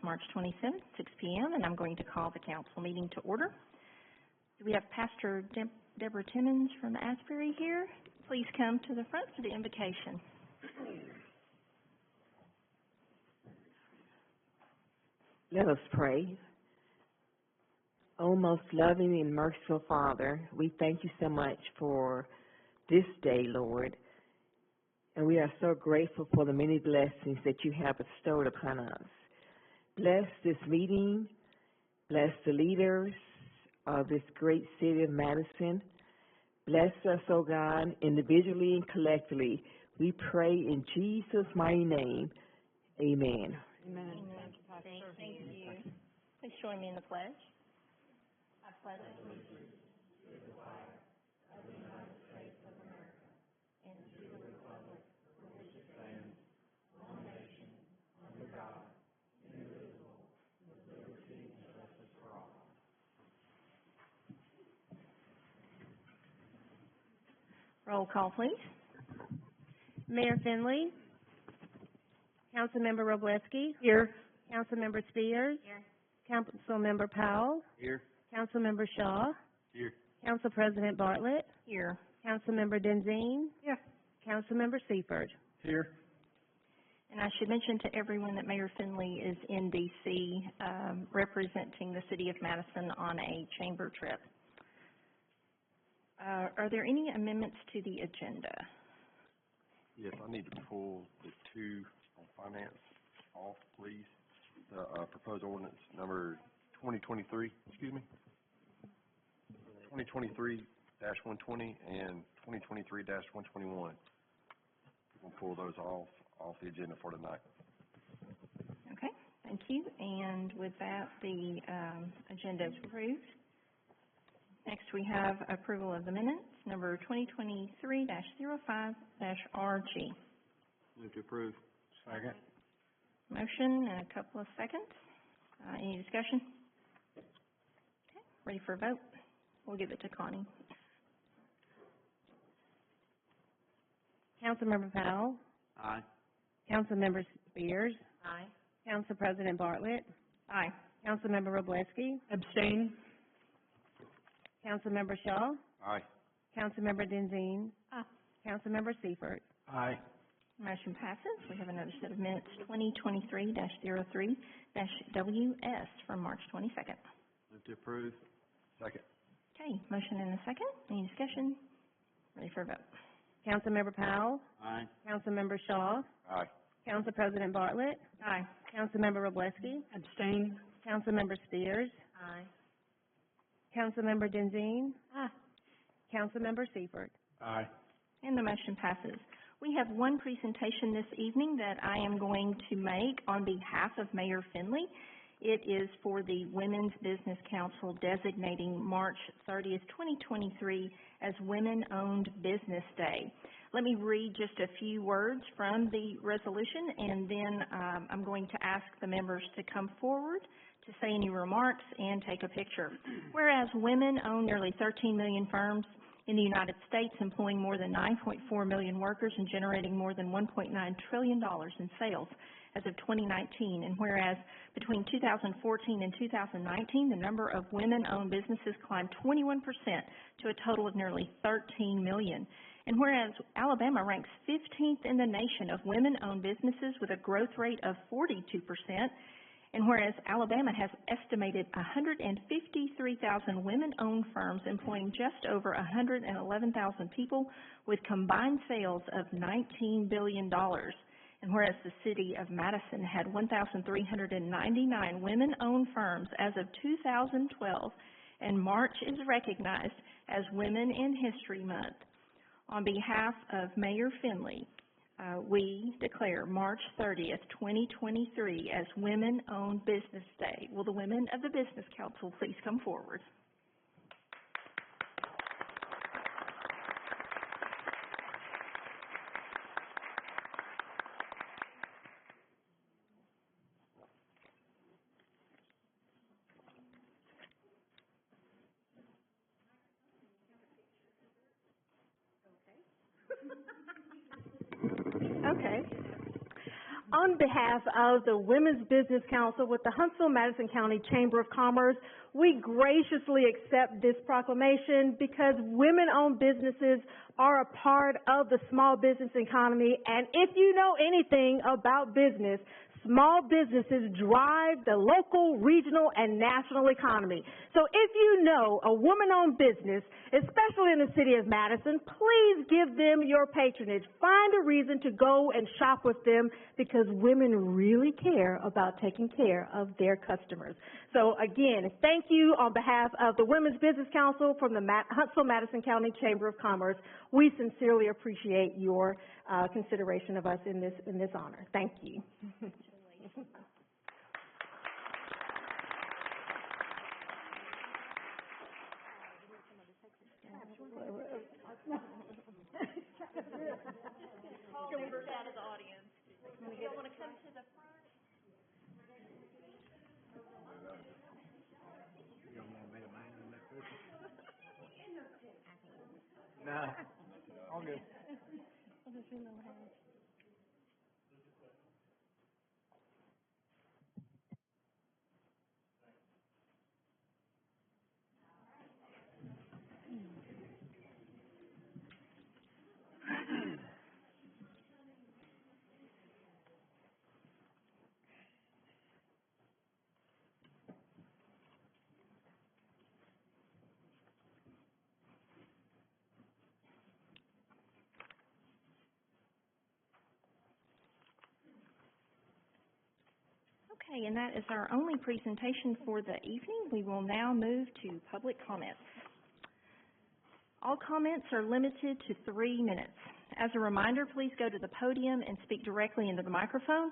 March 27th, 6 p.m., and I'm going to call the council meeting to order. Do we have Pastor Deborah Timmons from Asbury here? Please come to the front for the invocation. Let us pray. O most loving and merciful Father, we thank you so much for this day, Lord. And we are so grateful for the many blessings that you have bestowed upon us. Bless this meeting. Bless the leaders of this great city of Madison. Bless us, O God, individually and collectively. We pray in Jesus' mighty name. Amen. Amen. Thank you. Please join me in the pledge. I pledge allegiance to the flag of the United States of America and to the republic for which it stands, one nation, under God, indivisible, with liberty and justice for all. Roll call, please. Mayor Finley. Councilmember Wroblewski. Here. Councilmember Spears. Here. Councilmember Powell. Here. Councilmember Shaw. Here. Council President Bartlett. Here. Councilmember Denzine. Here. Councilmember Seifert. Here. And I should mention to everyone that Mayor Finley is in D.C. Representing the city of Madison on a chamber trip. Are there any amendments to the agenda? Yes, I need to pull the two on finance off, please. The proposed ordinance number 2023 and 2023-121. We'll pull those off the agenda for tonight. Okay, thank you. And with that, the agenda is approved. Next, we have approval of the minutes, number 2023-05-RG. Move to approve. Second. Motion and a couple of seconds. Any discussion? Okay, ready for a vote? We'll give it to Connie. Councilmember Powell. Aye. Councilmember Spears. Aye. Council President Bartlett. Aye. Councilmember Wroblewski. Abstain. Councilmember Shaw. Aye. Councilmember Denzine. Aye. Councilmember Seifert. Aye. Motion passes. We have another set of minutes, 2023-03-WS from March 22nd. Move to approve. Second. Okay, motion and a second. Any discussion? Ready for a vote. Councilmember Powell. Aye. Councilmember Shaw. Aye. Council President Bartlett. Aye. Councilmember Wroblewski. Abstain. Councilmember Spears. Aye. Councilmember Denzine. Aye. Councilmember Seifert. Aye. And the motion passes. We have one presentation this evening that I am going to make on behalf of Mayor Finley. It is for the Women's Business Council designating March 30th, 2023 as Women-Owned Business Day. Let me read just a few words from the resolution, and then I'm going to ask the members to come forward to say any remarks and take a picture. Whereas women own nearly 13 million firms in the United States, employing more than 9.4 million workers and generating more than $1.9 trillion in sales as of 2019. And whereas between 2014 and 2019, the number of women-owned businesses climbed 21% to a total of nearly 13 million. And whereas Alabama ranks 15th in the nation of women-owned businesses with a growth rate of 42%, and whereas Alabama has estimated 153,000 women-owned firms employing just over 111,000 people with combined sales of $19 billion. And whereas the city of Madison had 1,399 women-owned firms as of 2012, and March is recognized as Women in History Month. On behalf of Mayor Finley, we declare March 30th, 2023 as Women-Owned Business Day. Will the women of the Business Council please come forward? Okay. on behalf of the Women's Business Council with the Huntsville-Madison County Chamber of Commerce, we graciously accept this proclamation because women-owned businesses are a part of the small business economy, and if you know anything about business, small businesses drive the local, regional, and national economy. So if you know a woman-owned business, especially in the city of Madison, please give them your patronage. Find a reason to go and shop with them because women really care about taking care of their customers. So again, thank you on behalf of the Women's Business Council from the Huntsville-Madison County Chamber of Commerce. We sincerely appreciate your consideration of us in this honor. Thank you. Call members out of the audience. You don't want to come to the front? Nah, all good. Okay, and that is our only presentation for the evening. We will now move to public comments. All comments are limited to 3 minutes. As a reminder, please go to the podium and speak directly into the microphone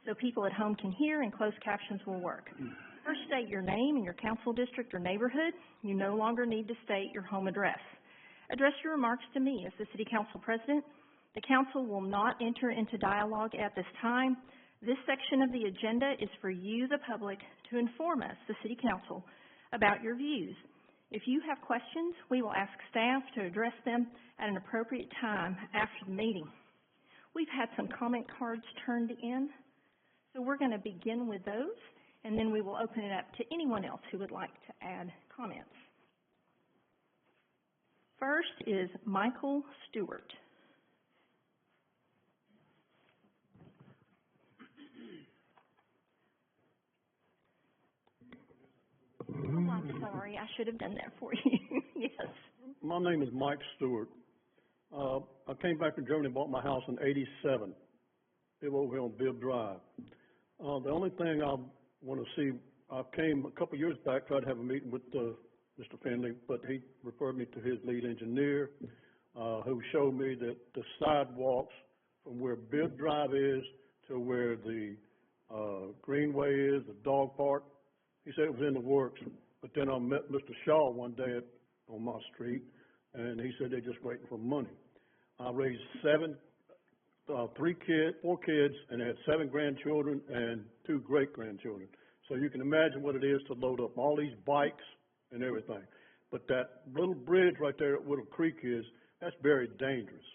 so people at home can hear and closed captions will work. First, state your name and your council district or neighborhood. You no longer need to state your home address. Address your remarks to me as the City Council President. The Council will not enter into dialogue at this time. This section of the agenda is for you, the public, to inform us, the City Council, about your views. If you have questions, we will ask staff to address them at an appropriate time after the meeting. We've had some comment cards turned in, so we're going to begin with those, and then we will open it up to anyone else who would like to add comments. First is Michael Stewart. Oh, I'm sorry. I should have done that for you. Yes. My name is Mike Stewart. I came back from Germany and bought my house in '87. It was over here on Bibb Drive. The only thing I want to see, I came a couple of years back, tried to have a meeting with Mr. Finley, but he referred me to his lead engineer, who showed me that the sidewalks from where Bibb Drive is to where the Greenway is, the dog park, he said it was in the works. But then I met Mr. Shaw one day on my street, and he said they're just waiting for money. I raised four kids, and I had 7 grandchildren and 2 great-grandchildren. So you can imagine what it is to load up all these bikes and everything. But that little bridge right there at Whittle Creek that's very dangerous.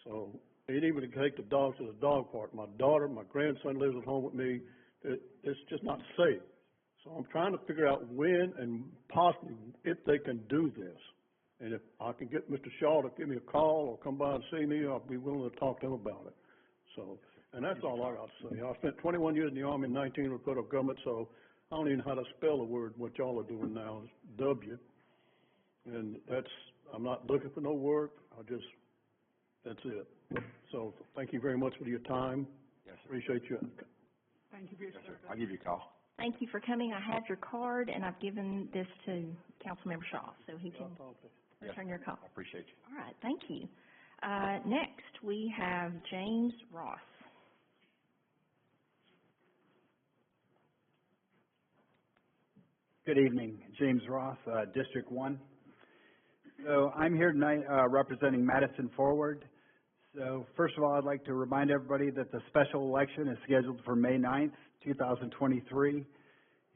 So and even to take the dogs to the dog park. My daughter, my grandson lives at home with me. It's just not safe. So I'm trying to figure out when and possibly if they can do this. And if I can get Mr. Shaw to give me a call or come by and see me, I'll be willing to talk to him about it. So, and that's all I got to say. I spent 21 years in the Army, 19 in federal government, so I don't even know how to spell a word, what y'all are doing now is W. And I'm not looking for no work. That's it. So thank you very much for your time. Yes, sir. Appreciate you. Thank you for your Yes, sir. service. I'll give you a call. Thank you for coming. I have your card, and I've given this to Councilmember Shaw, so he can return your call. I appreciate you. All right, thank you. Next, we have James Ross. Good evening, James Ross, District 1. So I'm here tonight representing Madison Forward. So first of all, I'd like to remind everybody that the special election is scheduled for May 9th, 2023.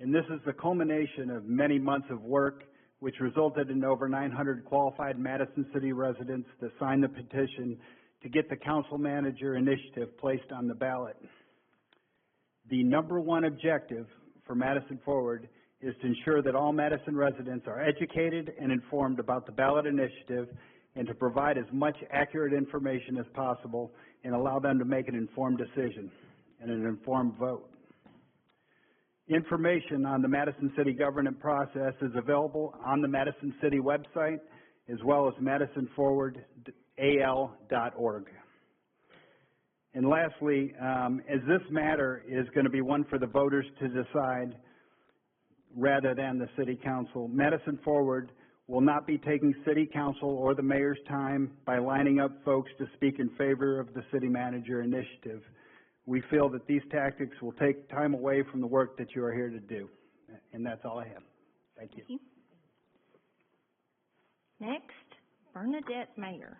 And this is the culmination of many months of work, which resulted in over 900 qualified Madison City residents to sign the petition to get the council manager initiative placed on the ballot. The number one objective for Madison Forward is to ensure that all Madison residents are educated and informed about the ballot initiative and to provide as much accurate information as possible and allow them to make an informed decision and an informed vote. Information on the Madison City government process is available on the Madison City website as well as madisonforwardal.org. And lastly, as this matter is going to be one for the voters to decide rather than the City Council, Madison Forward will not be taking City Council or the Mayor's time by lining up folks to speak in favor of the City Manager initiative. We feel that these tactics will take time away from the work that you are here to do. And that's all I have. Thank you. Thank you. Next, Bernadette Mayer.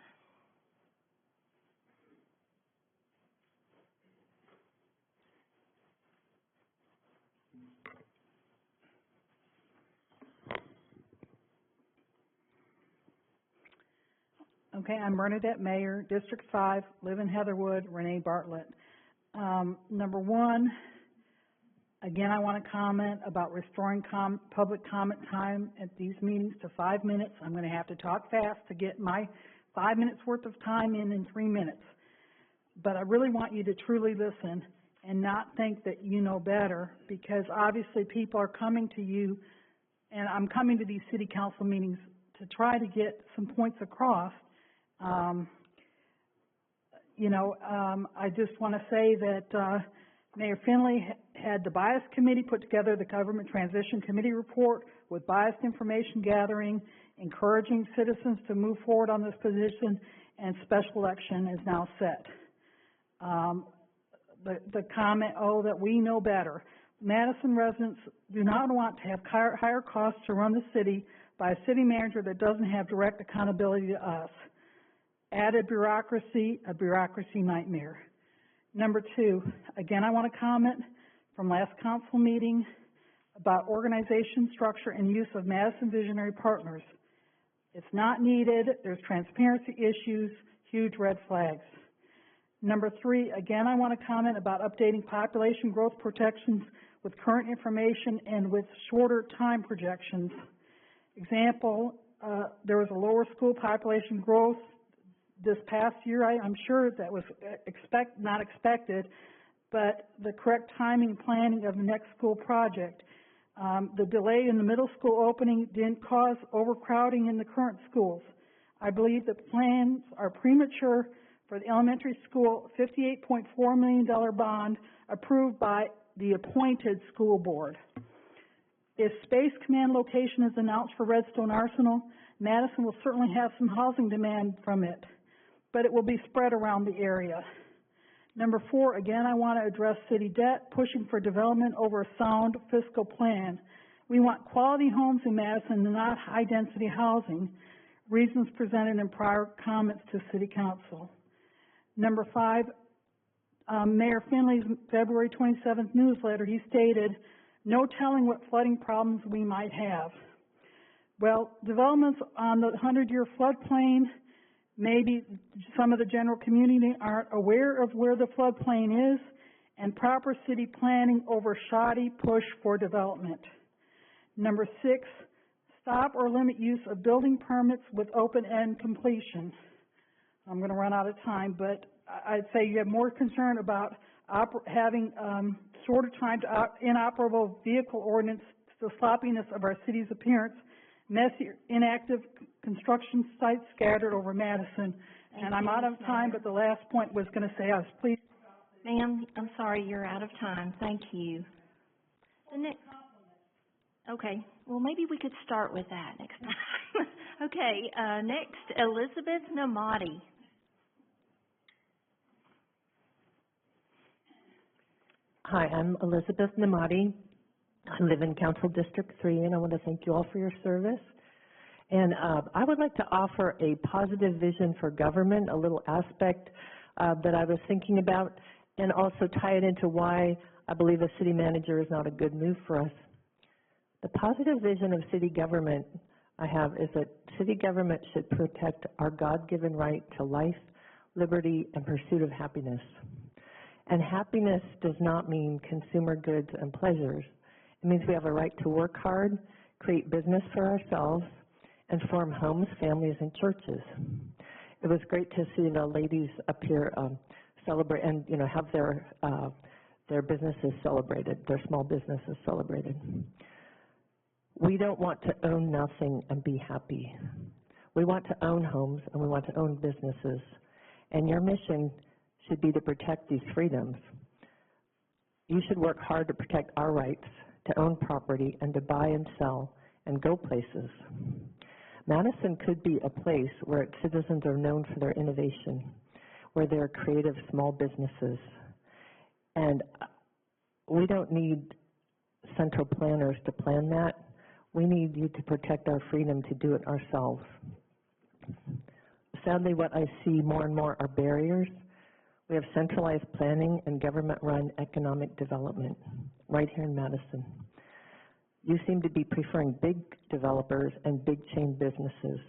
Okay, I'm Bernadette Mayer, District 5, live in Heatherwood, Renee Bartlett. Number one, again, I want to comment about restoring public comment time at these meetings to 5 minutes. I'm going to have to talk fast to get my 5 minutes worth of time in 3 minutes. But I really want you to truly listen and not think that you know better, because obviously people are coming to you, and I'm coming to these city council meetings to try to get some points across. I just want to say that Mayor Finley had the bias committee put together the government transition committee report with biased information gathering, encouraging citizens to move forward on this position, and special election is now set. The comment, oh, that we know better. Madison residents do not want to have higher costs to run the city by a city manager that doesn't have direct accountability to us. Added bureaucracy, a bureaucracy nightmare. Number two, again, I want to comment from last council meeting about organization, structure, and use of Madison Visionary Partners. It's not needed. There's transparency issues, huge red flags. Number three, again, I want to comment about updating population growth projections with current information and with shorter time projections. Example, there was a lower school population growth this past year. I'm sure that was not expected, but the correct timing planning of the next school project. The delay in the middle school opening didn't cause overcrowding in the current schools. I believe the plans are premature for the elementary school $58.4 million bond approved by the appointed school board. If Space Command location is announced for Redstone Arsenal, Madison will certainly have some housing demand from it, but it will be spread around the area. Number four, again, I want to address city debt, pushing for development over a sound fiscal plan. We want quality homes in Madison and not high-density housing, reasons presented in prior comments to City Council. Number five, Mayor Finley's February 27th newsletter, he stated, no telling what flooding problems we might have. Well, developments on the 100-year floodplain, maybe some of the general community aren't aware of where the floodplain is, and proper city planning over shoddy push for development. Number six, stop or limit use of building permits with open-end completion. I'm going to run out of time, but I'd say you have more concern about having shorter time to inoperable vehicle ordinance, the sloppiness of our city's appearance, messy, inactive construction sites scattered over Madison. And I'm out of time, but the last point was going to say I was pleased. Ma'am, I'm sorry, you're out of time. Thank you. Okay, well, maybe we could start with that next time. Okay, next, Elizabeth Namadi. Hi, I'm Elizabeth Namadi. I live in Council District 3, and I want to thank you all for your service. And I would like to offer a positive vision for government, a little aspect that I was thinking about, and also tie it into why I believe a city manager is not a good move for us. The positive vision of city government I have is that city government should protect our God-given right to life, liberty, and pursuit of happiness. And happiness does not mean consumer goods and pleasures. It means we have a right to work hard, create business for ourselves, and form homes, families, and churches. It was great to see the ladies up here celebrate and, you know, have their businesses celebrated, their small businesses celebrated. We don't want to own nothing and be happy. We want to own homes and we want to own businesses. And your mission should be to protect these freedoms. You should work hard to protect our rights to own property and to buy and sell and go places. Madison could be a place where its citizens are known for their innovation, where they're creative small businesses. And we don't need central planners to plan that. We need you to protect our freedom to do it ourselves. Sadly, what I see more and more are barriers. We have centralized planning and government-run economic development right here in Madison. You seem to be preferring big developers and big chain businesses.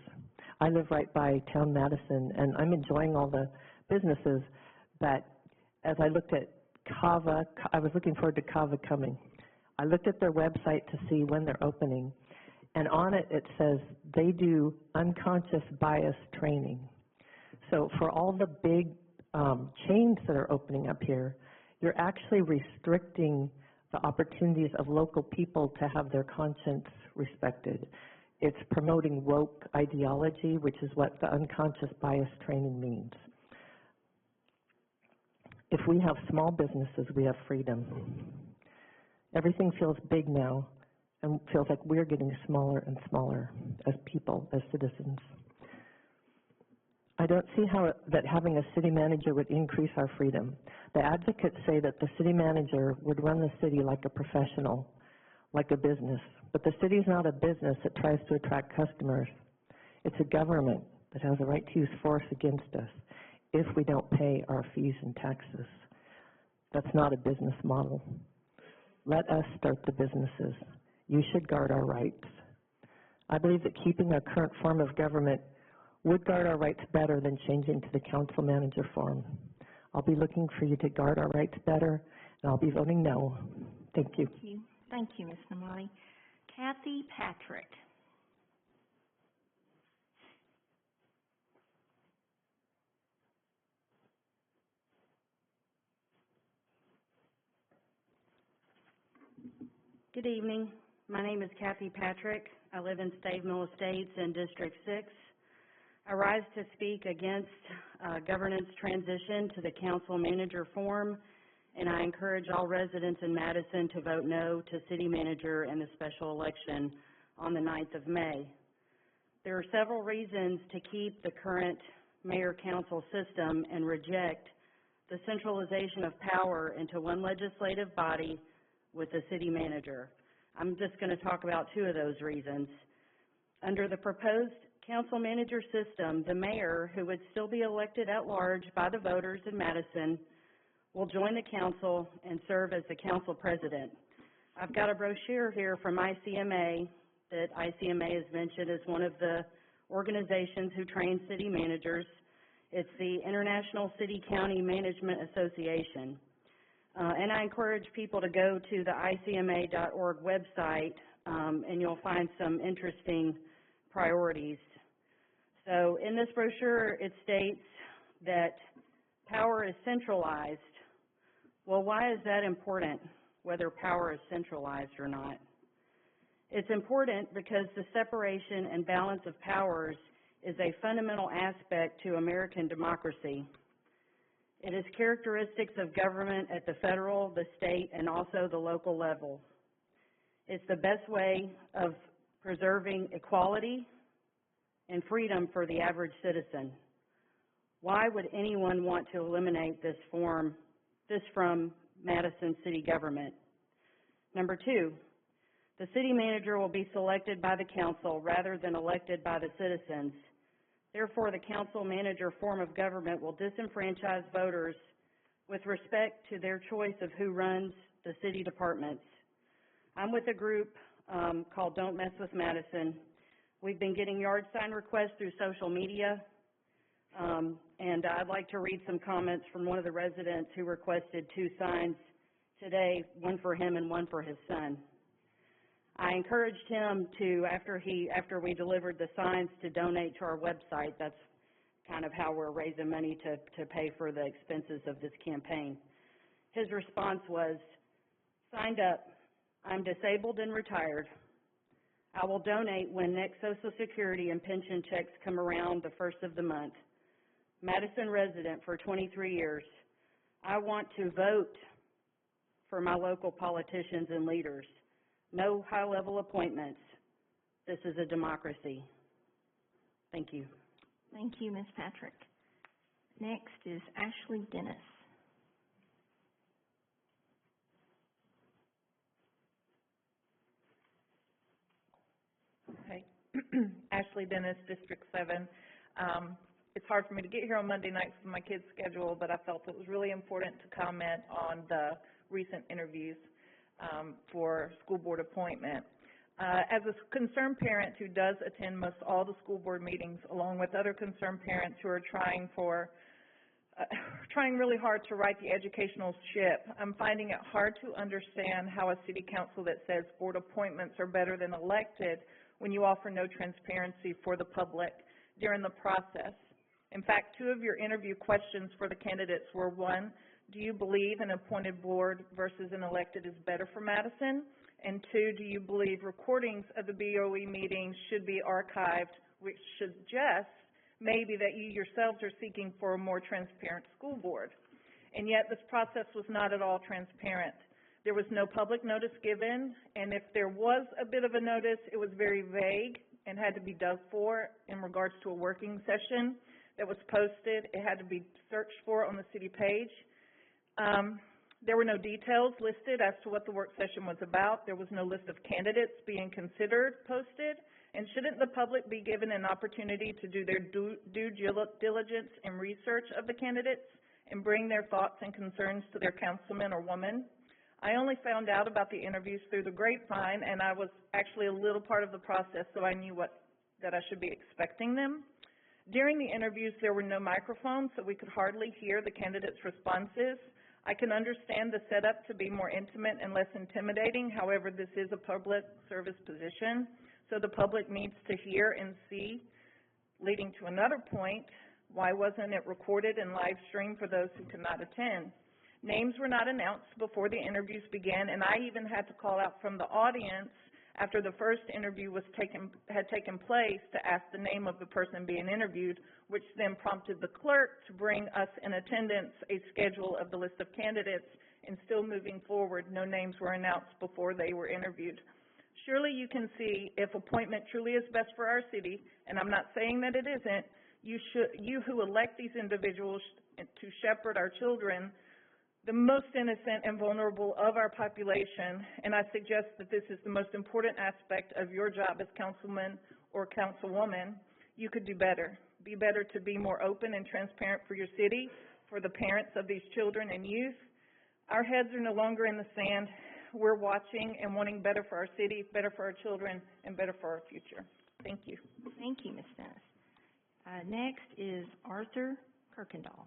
I live right by town Madison, and I'm enjoying all the businesses, but as I looked at Kava, I was looking forward to Kava coming. I looked at their website to see when they're opening, and on it, it says they do unconscious bias training. So for all the big chains that are opening up here, you're actually restricting the opportunities of local people to have their conscience respected. It's promoting woke ideology, which is what the unconscious bias training means. If we have small businesses, we have freedom. Everything feels big now and feels like we're getting smaller and smaller as people, as citizens. I don't see how that having a city manager would increase our freedom. The advocates say that the city manager would run the city like a professional, like a business. But the city is not a business that tries to attract customers. It's a government that has a right to use force against us if we don't pay our fees and taxes. That's not a business model. Let us start the businesses. You should guard our rights. I believe that keeping our current form of government would guard our rights better than changing to the council manager form. I'll be looking for you to guard our rights better, and I'll be voting no. Thank you. Thank you. Thank you, Ms. Namati. Kathy Patrick. Good evening. My name is Kathy Patrick. I live in Stavemill Estates in District 6. I rise to speak against governance transition to the council manager form, and I encourage all residents in Madison to vote no to city manager in the special election on the 9th of May. There are several reasons to keep the current mayor-council system and reject the centralization of power into one legislative body with the city manager. I'm just going to talk about two of those reasons. Under the proposed council manager system, the mayor, who would still be elected at large by the voters in Madison, will join the council and serve as the council president. I've got a brochure here from ICMA that ICMA has mentioned as one of the organizations who train city managers. It's the International City County Management Association. And I encourage people to go to the ICMA.org website and you'll find some interesting priorities. So in this brochure, it states that power is centralized. Well, why is that important, whether power is centralized or not? It's important because the separation and balance of powers is a fundamental aspect to American democracy. It is characteristics of government at the federal, the state, and also the local level. It's the best way of preserving equality and freedom for the average citizen. Why would anyone want to eliminate this from Madison city government? Number two, the city manager will be selected by the council rather than elected by the citizens. Therefore, the council manager form of government will disenfranchise voters with respect to their choice of who runs the city departments. I'm with a group called Don't Mess with Madison. We've been getting yard sign requests through social media. And I'd like to read some comments from one of the residents who requested 2 signs today, one for him and one for his son. I encouraged him to, after we delivered the signs, to donate to our website. That's kind of how we're raising money to pay for the expenses of this campaign. His response was, "Signed up. I'm disabled and retired. I will donate when next Social Security and pension checks come around the first of the month. Madison resident for 23 years. I want to vote for my local politicians and leaders. No high-level appointments. This is a democracy." Thank you. Thank you, Ms. Patrick. Next is Ashley Dennis. Okay. Ashley Dennis, District 7. It's hard for me to get here on Monday nights with my kids' schedule, but I felt it was really important to comment on the recent interviews for school board appointment. As a concerned parent who does attend most all the school board meetings, along with other concerned parents who are trying really hard to right the educational ship, I'm finding it hard to understand how a city council that says board appointments are better than elected when you offer no transparency for the public during the process. In fact, 2 of your interview questions for the candidates were, 1, do you believe an appointed board versus an elected is better for Madison? And 2, do you believe recordings of the BOE meetings should be archived, which suggests maybe that you yourselves are seeking for a more transparent school board? And yet this process was not at all transparent. There was no public notice given, and if there was a bit of a notice, it was very vague and had to be dug for in regards to a working session that was posted. It had to be searched for on the city page. There were no details listed as to what the work session was about. There was no list of candidates being considered posted. And shouldn't the public be given an opportunity to do their due diligence and research of the candidates and bring their thoughts and concerns to their councilman or woman? I only found out about the interviews through the grapevine, and I was actually a little part of the process, so I knew that I should be expecting them. During the interviews, there were no microphones, so we could hardly hear the candidates' responses. I can understand the setup to be more intimate and less intimidating. However, this is a public service position, so the public needs to hear and see. Leading to another point, why wasn't it recorded and live streamed for those who could not attend? Names were not announced before the interviews began, and I even had to call out from the audience after the first interview had taken place to ask the name of the person being interviewed, which then prompted the clerk to bring us in attendance a schedule of the list of candidates, and still moving forward, no names were announced before they were interviewed. Surely you can see if appointment truly is best for our city, and I'm not saying that it isn't, you who elect these individuals to shepherd our children, the most innocent and vulnerable of our population, and I suggest that this is the most important aspect of your job as councilman or councilwoman, you could do better. Be better to be more open and transparent for your city, for the parents of these children and youth. Our heads are no longer in the sand. We're watching and wanting better for our city, better for our children, and better for our future. Thank you. Thank you, Ms. Dennis. Next is Arthur Kirkendall.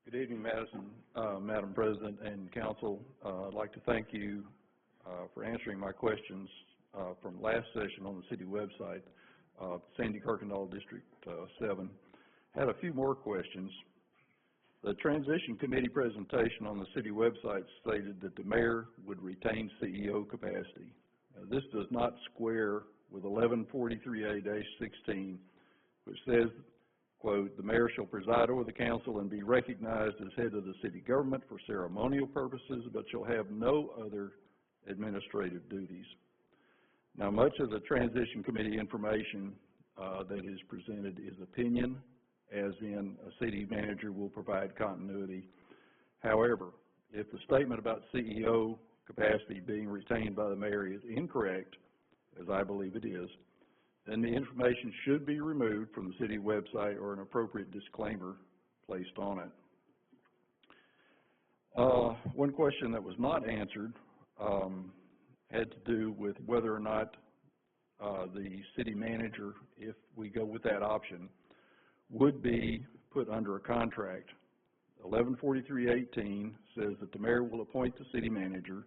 Good evening, Madam President and Council. I'd like to thank you for answering my questions from last session on the city website. Sandy Kirkendall, District 7. Had a few more questions. The Transition Committee presentation on the city website stated that the mayor would retain CEO capacity. This does not square with 1143A-16, which says, quote, the mayor shall preside over the council and be recognized as head of the city government for ceremonial purposes, but shall have no other administrative duties. Now, much of the Transition Committee information that is presented is opinion, as in a city manager will provide continuity. However, if the statement about CEO capacity being retained by the mayor is incorrect, as I believe it is, then the information should be removed from the city website or an appropriate disclaimer placed on it. One question that was not answered had to do with whether or not the city manager, if we go with that option, would be put under a contract. 1143.18 says that the mayor will appoint the city manager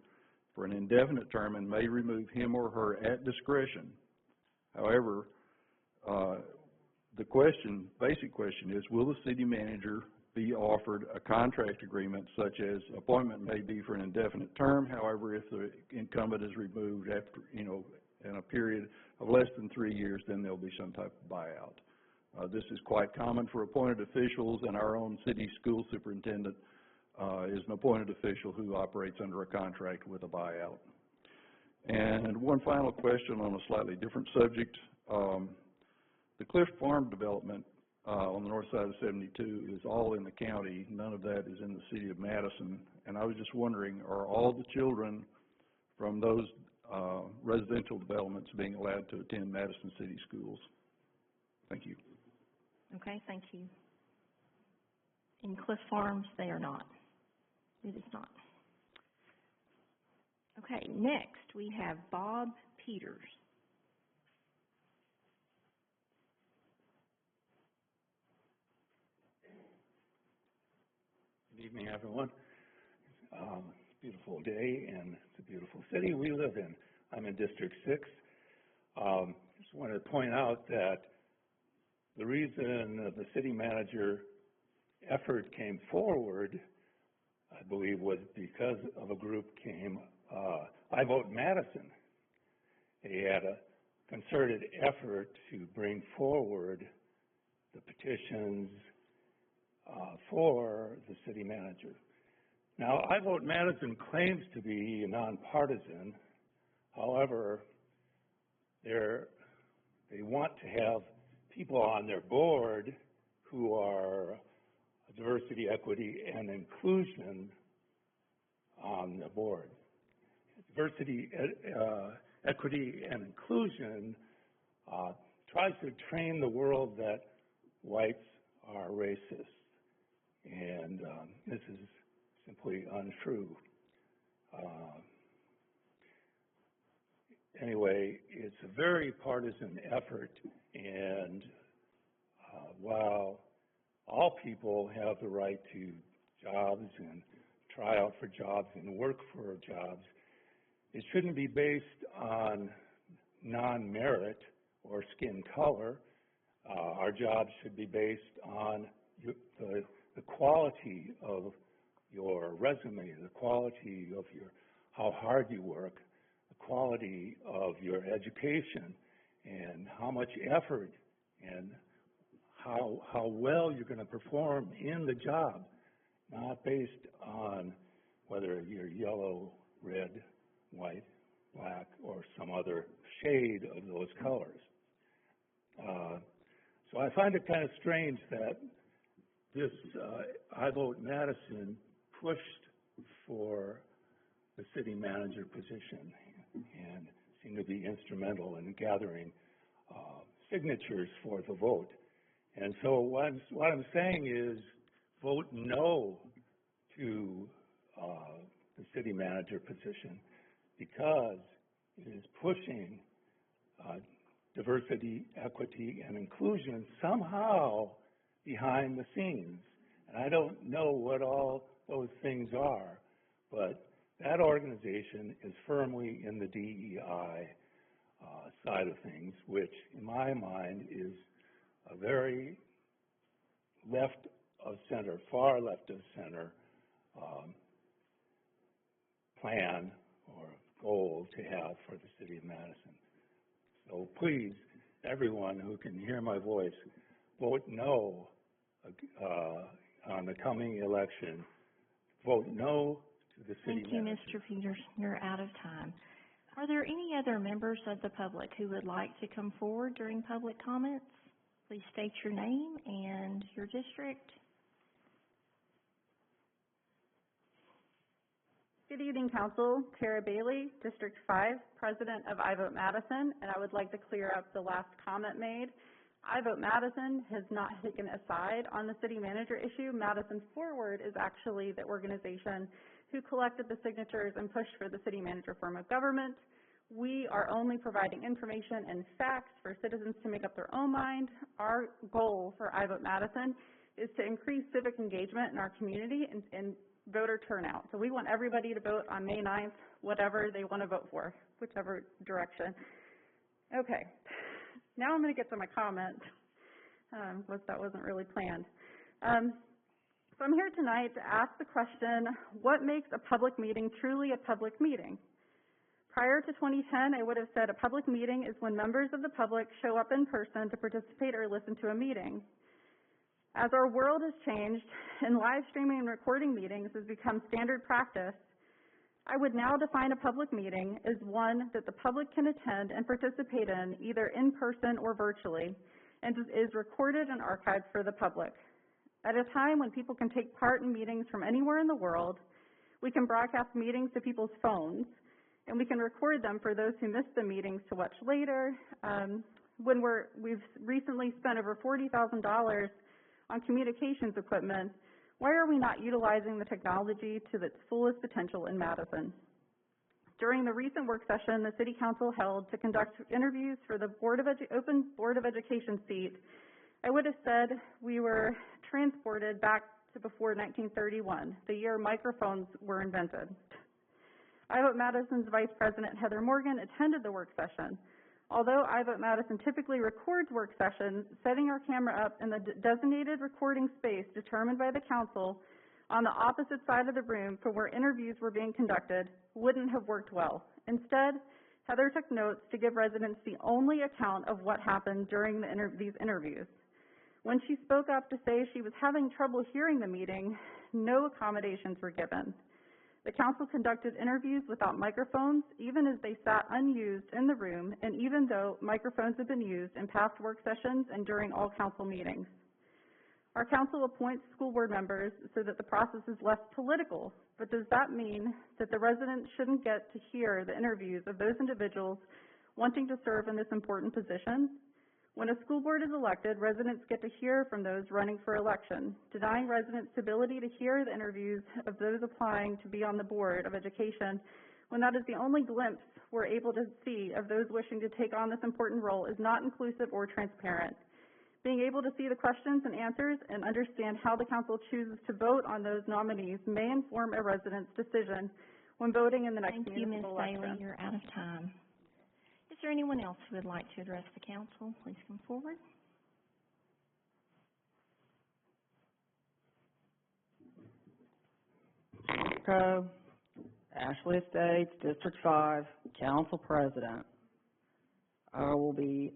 for an indefinite term and may remove him or her at discretion. However, the basic question is, will the city manager be offered a contract agreement such as appointment may be for an indefinite term? However, if the incumbent is removed after, in a period of less than 3 years, then there'll be some type of buyout. This is quite common for appointed officials, and our own city school superintendent is an appointed official who operates under a contract with a buyout. And one final question on a slightly different subject. The Cliff Farm development on the north side of 72 is all in the county. None of that is in the city of Madison. And I was just wondering, are all the children from those residential developments being allowed to attend Madison City schools? Thank you. Okay, thank you. In Cliff Farms, they are not. It is not. Okay, next we have Bob Peters. Good evening, everyone. It's a beautiful day, and it's a beautiful city we live in. I'm in District 6. Just wanted to point out that the reason the city manager effort came forward, I believe, was because of a group came, I Vote Madison. They had a concerted effort to bring forward the petitions for the city manager. Now, I Vote Madison claims to be nonpartisan. However, they want to have people on their board who are diversity, equity, and inclusion on the board. Diversity, equity, and inclusion tries to train the world that whites are racist, and this is simply untrue. Anyway, it's a very partisan effort, and while all people have the right to jobs and try out for jobs and work for jobs, it shouldn't be based on non-merit or skin color. Our jobs should be based on the quality of your resume, the quality of how hard you work, the quality of your education, and how much effort and how well you're going to perform in the job, not based on whether you're yellow, red, white, black, or some other shade of those colors. So I find it kind of strange that this I Vote Madison pushed for the city manager position and seemed to be instrumental in gathering signatures for the vote. And so what I'm saying is vote no to the city manager position, because it is pushing diversity, equity, and inclusion somehow behind the scenes. And I don't know what all those things are, but that organization is firmly in the DEI side of things, which in my mind is a very left of center, far left of center plan or goal to have for the city of Madison. So please, everyone who can hear my voice, vote no on the coming election. Vote no to the city manager. Thank you, Mr. Peters. You're out of time. Are there any other members of the public who would like to come forward during public comments? Please state your name and your district. Good evening, Council. Tara Bailey, District 5, President of I Vote Madison, and I would like to clear up the last comment made. I Vote Madison has not taken a side on the city manager issue. Madison Forward is actually the organization who collected the signatures and pushed for the city manager form of government. We are only providing information and facts for citizens to make up their own mind. Our goal for iVote Madison is to increase civic engagement in our community and voter turnout. So we want everybody to vote on May 9th, whatever they want to vote for, whichever direction. Okay, now I'm going to get to my comment. That wasn't really planned. So I'm here tonight to ask the question, what makes a public meeting truly a public meeting? Prior to 2010, I would have said a public meeting is when members of the public show up in person to participate or listen to a meeting. As our world has changed and live streaming and recording meetings has become standard practice, I would now define a public meeting as one that the public can attend and participate in either in person or virtually, and is recorded and archived for the public. At a time when people can take part in meetings from anywhere in the world, we can broadcast meetings to people's phones, and we can record them for those who missed the meetings to watch later. We've recently spent over $40,000 on communications equipment, why are we not utilizing the technology to its fullest potential in Madison? During the recent work session the City Council held to conduct interviews for the open Board of Education seat, I would have said we were transported back to before 1931, the year microphones were invented. iVote Madison's Vice President Heather Morgan attended the work session. Although iVote Madison typically records work sessions, setting our camera up in the designated recording space determined by the council on the opposite side of the room from where interviews were being conducted wouldn't have worked well. Instead, Heather took notes to give residents the only account of what happened during these interviews. When she spoke up to say she was having trouble hearing the meeting, no accommodations were given. The council conducted interviews without microphones, even as they sat unused in the room, and even though microphones have been used in past work sessions and during all council meetings. Our council appoints school board members so that the process is less political, but does that mean that the residents shouldn't get to hear the interviews of those individuals wanting to serve in this important position? When a school board is elected, residents get to hear from those running for election. Denying residents the ability to hear the interviews of those applying to be on the Board of Education, when that is the only glimpse we're able to see of those wishing to take on this important role, is not inclusive or transparent. Being able to see the questions and answers and understand how the council chooses to vote on those nominees may inform a resident's decision when voting in the next municipal election. Thank you, Ms. Bailey. You're out of time. Is there anyone else who would like to address the council? Please come forward. Ashley Estates, District 5, Council President. I will be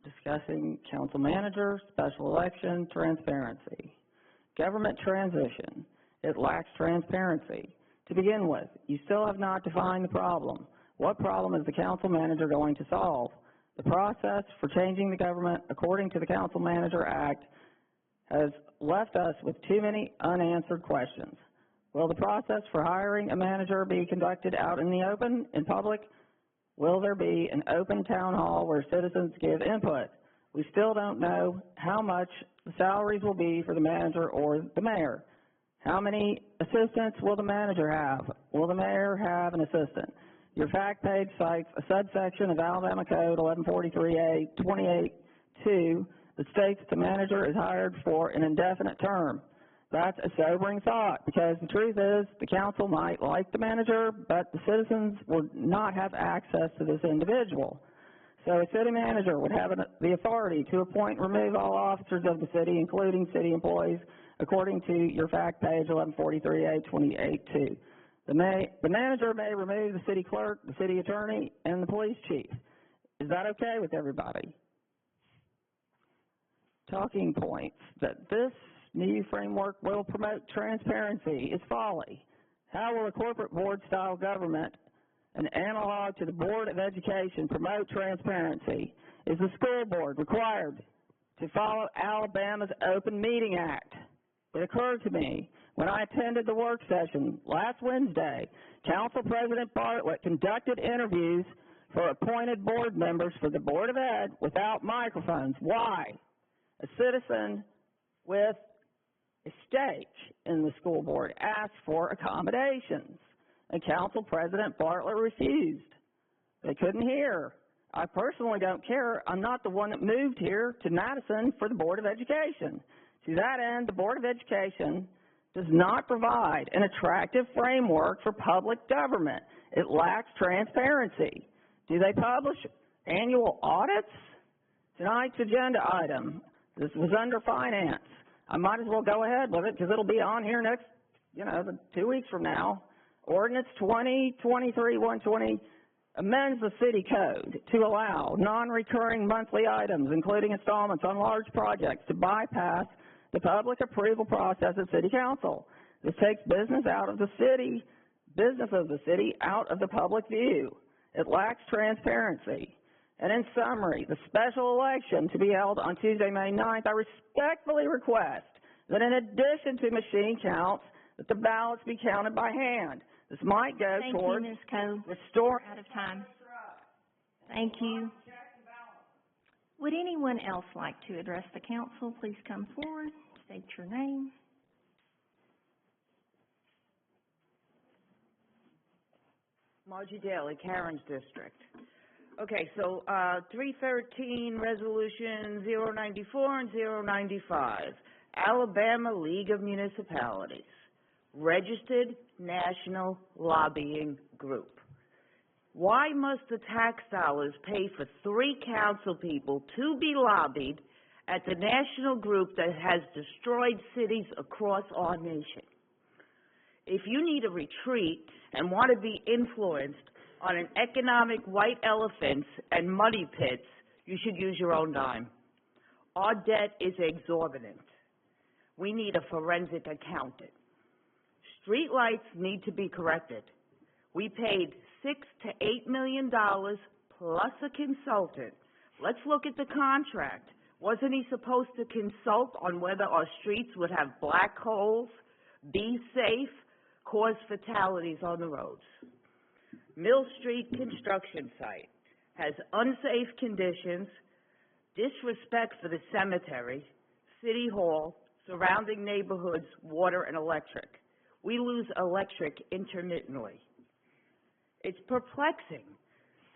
discussing council manager, special election, transparency. Government transition. It lacks transparency. To begin with, you still have not defined the problem. What problem is the council manager going to solve? The process for changing the government according to the Council Manager Act has left us with too many unanswered questions. Will the process for hiring a manager be conducted out in the open, in public? Will there be an open town hall where citizens give input? We still don't know how much the salaries will be for the manager or the mayor. How many assistants will the manager have? Will the mayor have an assistant? Your fact page cites a subsection of Alabama Code 1143A 28-2 that states the manager is hired for an indefinite term. That's a sobering thought, because the truth is the council might like the manager, but the citizens would not have access to this individual. So a city manager would have the authority to appoint and remove all officers of the city, including city employees, according to your fact page 1143A 28-2. The manager may remove the city clerk, the city attorney, and the police chief. Is that okay with everybody? Talking points that this new framework will promote transparency is folly. How will a corporate board-style government, an analog to the Board of Education, promote transparency? Is the school board required to follow Alabama's Open Meeting Act? It occurred to me when I attended the work session last Wednesday, Council President Bartlett conducted interviews for appointed board members for the Board of Ed without microphones. Why? A citizen with a stake in the school board asked for accommodations, and Council President Bartlett refused. They couldn't hear. I personally don't care. I'm not the one that moved here to Madison for the Board of Education. To that end, the Board of Education does not provide an attractive framework for public government. It lacks transparency. Do they publish annual audits? Tonight's agenda item, this was under finance. I might as well go ahead with it because it'll be on here next, 2 weeks from now. Ordinance 2023-120 amends the city code to allow non-recurring monthly items, including installments on large projects, to bypass the public approval process at City Council. This takes business of the city out of the public view. It lacks transparency. And in summary, the special election to be held on Tuesday, May 9th, I respectfully request that in addition to machine counts, that the ballots be counted by hand. This might go towards restoring. Out of time. Thank you. Would anyone else like to address the council? Please come forward, state your name. Margie Daly, Karen's district. Okay, so 313 Resolution 094 and 095, Alabama League of Municipalities, Registered National Lobbying Group. Why must the tax dollars pay for 3 council people to be lobbied at the national group that has destroyed cities across our nation? If you need a retreat and want to be influenced on an economic white elephants and money pits, you should use your own dime. Our debt is exorbitant. We need a forensic accountant. Street lights need to be corrected. We paid $6 to $8 million plus a consultant. Let's look at the contract. Wasn't he supposed to consult on whether our streets would have black holes, be safe, cause fatalities on the roads? Mill Street construction site has unsafe conditions, disrespect for the cemetery, City Hall, surrounding neighborhoods, water and electric. We lose electric intermittently. It's perplexing.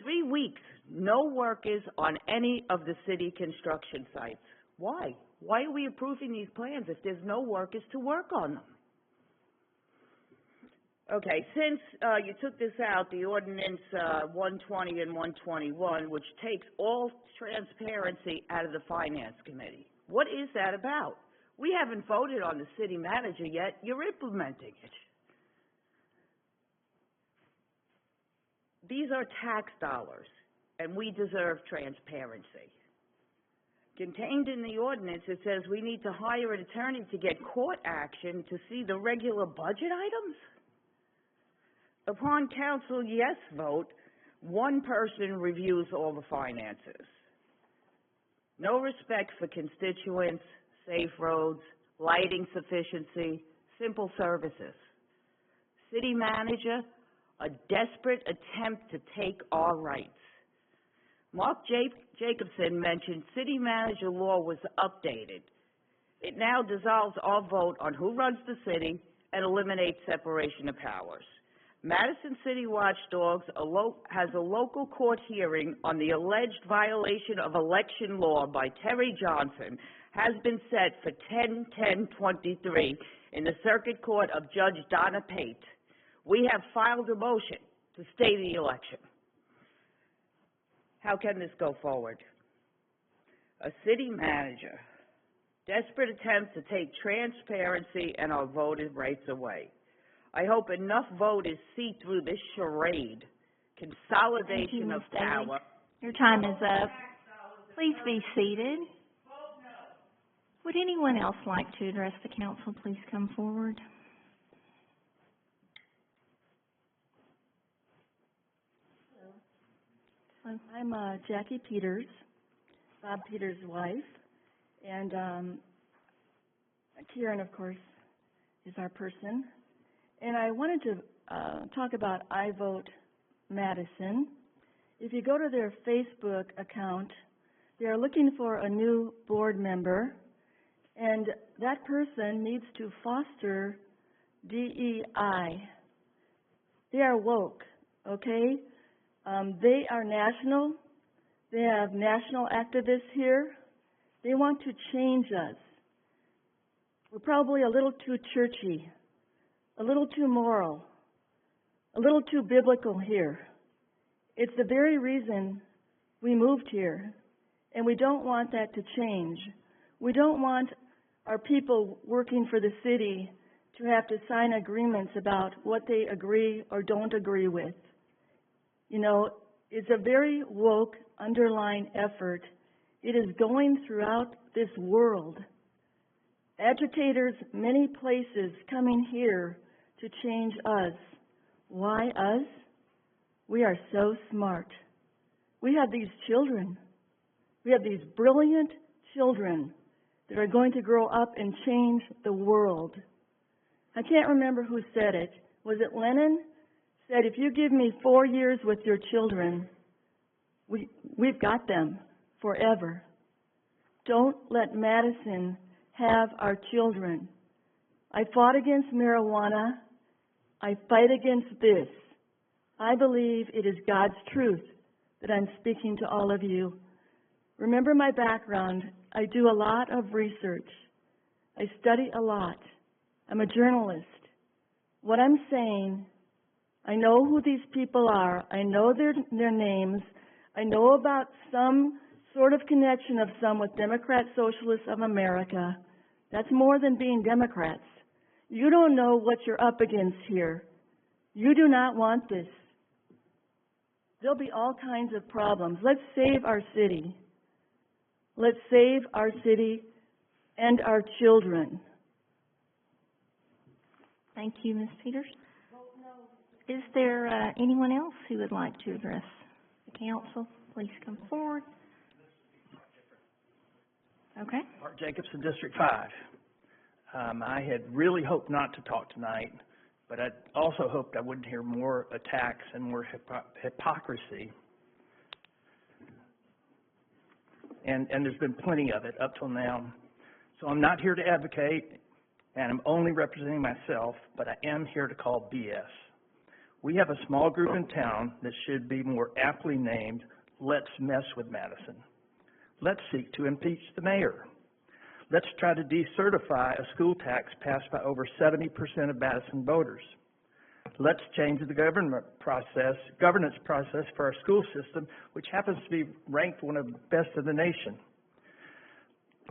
3 weeks, no workers on any of the city construction sites. Why? Why are we approving these plans if there's no workers to work on them? Okay, since you took this out, the ordinance 120 and 121, which takes all transparency out of the Finance Committee. What is that about? We haven't voted on the city manager yet. You're implementing it. These are tax dollars, and we deserve transparency. Contained in the ordinance, it says we need to hire an attorney to get court action to see the regular budget items. Upon council yes vote, one person reviews all the finances. No respect for constituents, safe roads, lighting sufficiency, simple services. City manager, a desperate attempt to take our rights. Mark Jacobson mentioned city manager law was updated. It now dissolves our vote on who runs the city and eliminates separation of powers. Madison City Watchdogs has a local court hearing on the alleged violation of election law by Terry Johnson has been set for 10/10/23 in the Circuit Court of Judge Donna Pate. We have filed a motion to stay the election. How can this go forward? A city manager, desperate attempt to take transparency and our voted rights away. I hope enough voters see through this charade. Consolidation of power. Your time is up. Please be seated. Would anyone else like to address the council? Please come forward. I'm Jackie Peters, Bob Peters' wife, and Kieran, of course, is our person. And I wanted to talk about I Vote Madison. If you go to their Facebook account, they are looking for a new board member, and that person needs to foster DEI. They are woke, okay? They are national. They have national activists here. They want to change us. We're probably a little too churchy, a little too moral, a little too biblical here. It's the very reason we moved here, and we don't want that to change. We don't want our people working for the city to have to sign agreements about what they agree or don't agree with. You know, it's a very woke underlying effort. It is going throughout this world. Agitators, many places, coming here to change us. Why us? We are so smart. We have these children. We have these brilliant children that are going to grow up and change the world. I can't remember who said it. Was it Lenin? Said, if you give me 4 years with your children, we've got them forever. Don't let Madison have our children. I fought against marijuana. I fight against this. I believe it is God's truth that I'm speaking to all of you. Remember my background. I do a lot of research. I study a lot. I'm a journalist. What I'm saying, I know who these people are. I know their names. I know about some sort of connection of some with Democrat Socialists of America. That's more than being Democrats. You don't know what you're up against here. You do not want this. There'll be all kinds of problems. Let's save our city. Let's save our city and our children. Thank you, Ms. Peters. Is there anyone else who would like to address the council? Please come forward. Okay. Mark Jacobson, District 5. I had really hoped not to talk tonight, but I also hoped I wouldn't hear more attacks and more hypocrisy. And there's been plenty of it up till now. So I'm not here to advocate, and I'm only representing myself, but I am here to call BS. We have a small group in town that should be more aptly named, Let's Mess with Madison. Let's seek to impeach the mayor. Let's try to decertify a school tax passed by over 70% of Madison voters. Let's change the governance process for our school system, which happens to be ranked one of the best in the nation.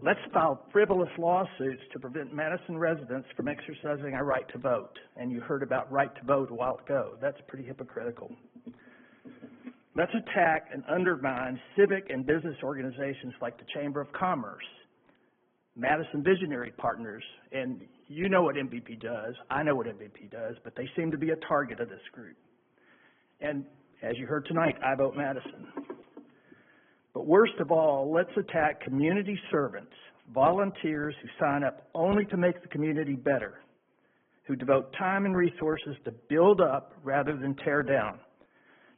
Let's file frivolous lawsuits to prevent Madison residents from exercising our right to vote. And you heard about right to vote a while ago. That's pretty hypocritical. Let's attack and undermine civic and business organizations like the Chamber of Commerce, Madison Visionary Partners, and you know what MVP does, I know what MVP does, but they seem to be a target of this group. And as you heard tonight, I vote Madison. But worst of all, let's attack community servants, volunteers who sign up only to make the community better, who devote time and resources to build up rather than tear down,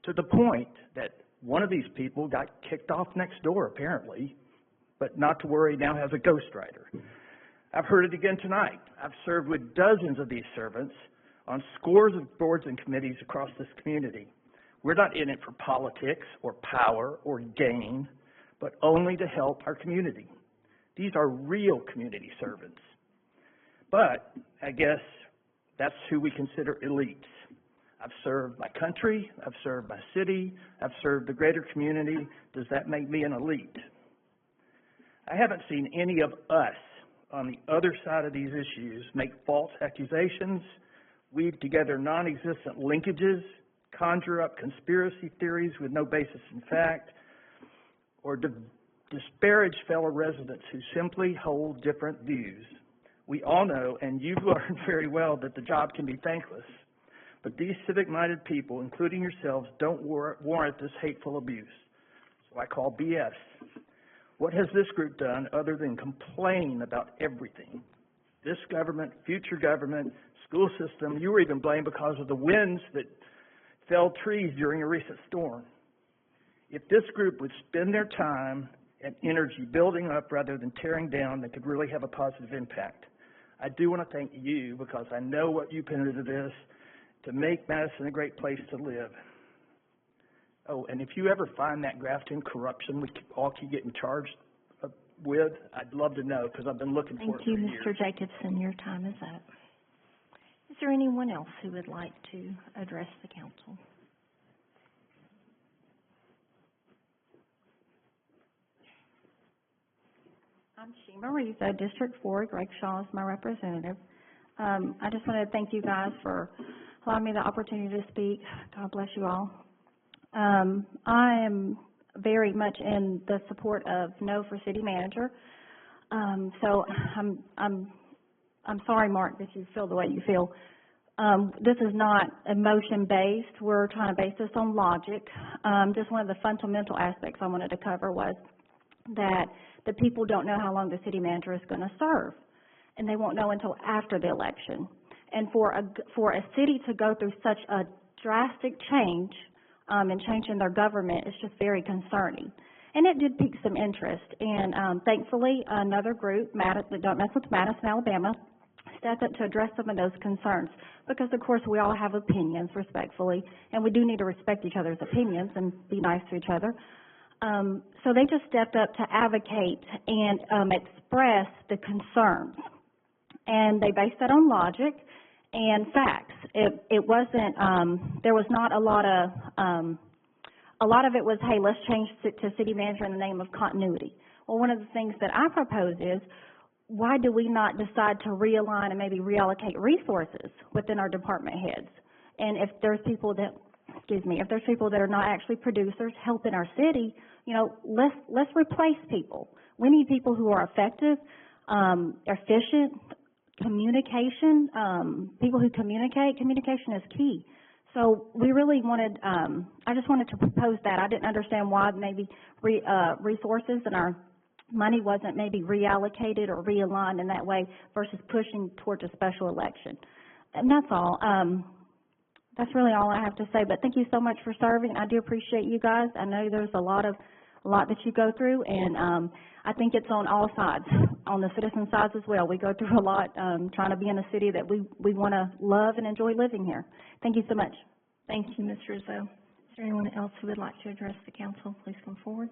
to the point that one of these people got kicked off next door, apparently, but not to worry, now has a ghostwriter. I've heard it again tonight. I've served with dozens of these servants on scores of boards and committees across this community. We're not in it for politics or power or gain, but only to help our community. These are real community servants. But I guess that's who we consider elites. I've served my country, I've served my city, I've served the greater community. Does that make me an elite? I haven't seen any of us on the other side of these issues make false accusations, weave together non-existent linkages, conjure up conspiracy theories with no basis in fact, or disparage fellow residents who simply hold different views. We all know, and you've learned very well, that the job can be thankless. But these civic-minded people, including yourselves, don't warrant this hateful abuse. So I call BS. What has this group done other than complain about everything? This government, future government, school system, you were even blamed because of the winds that felled trees during a recent storm. If this group would spend their time and energy building up rather than tearing down, they could really have a positive impact. I do want to thank you because I know what you put into this to make Madison a great place to live. Oh, and if you ever find that Grafton corruption we all keep getting charged with, I'd love to know, because I've been looking for it for years. Thank you, Mr. Jacobson. Your time is up. Is there anyone else who would like to address the council? I'm Shima Riza, District 4. Greg Shaw is my representative. I just want to thank you guys for allowing me the opportunity to speak. God bless you all. I am very much in the support of no for city manager. So I'm sorry, Mark, that you feel the way you feel. This is not emotion-based. We're trying to base this on logic. Just one of the fundamental aspects I wanted to cover was that the people don't know how long the city manager is going to serve, and they won't know until after the election. And for a city to go through such a drastic change and changing their government is just very concerning. And it did pique some interest. And thankfully, another group, Don't Mess with Madison, Alabama, stepped up to address some of those concerns. Because, of course, we all have opinions, respectfully, and we do need to respect each other's opinions and be nice to each other. So they just stepped up to advocate and express the concerns. And they based that on logic and facts. It wasn't, there was not a lot of it was, hey, let's change to city manager in the name of continuity. Well, one of the things that I propose is, why do we not decide to realign and maybe reallocate resources within our department heads? And if there's people that, if there's people that are not actually producers helping our city, you know, let's replace people. We need people who are effective, efficient, communication, people who communicate. Communication is key. So we really wanted, I just wanted to propose that. I didn't understand why maybe resources and our money wasn't maybe reallocated or realigned in that way versus pushing towards a special election. And that's all. That's really all I have to say. But thank you so much for serving. I do appreciate you guys. I know there's a lot that you go through, and I think it's on all sides, on the citizen sides as well. We go through a lot trying to be in a city that we want to love and enjoy living here. Thank you so much. Thank you, Ms. Rizzo. Is there anyone else who would like to address the council? Please come forward.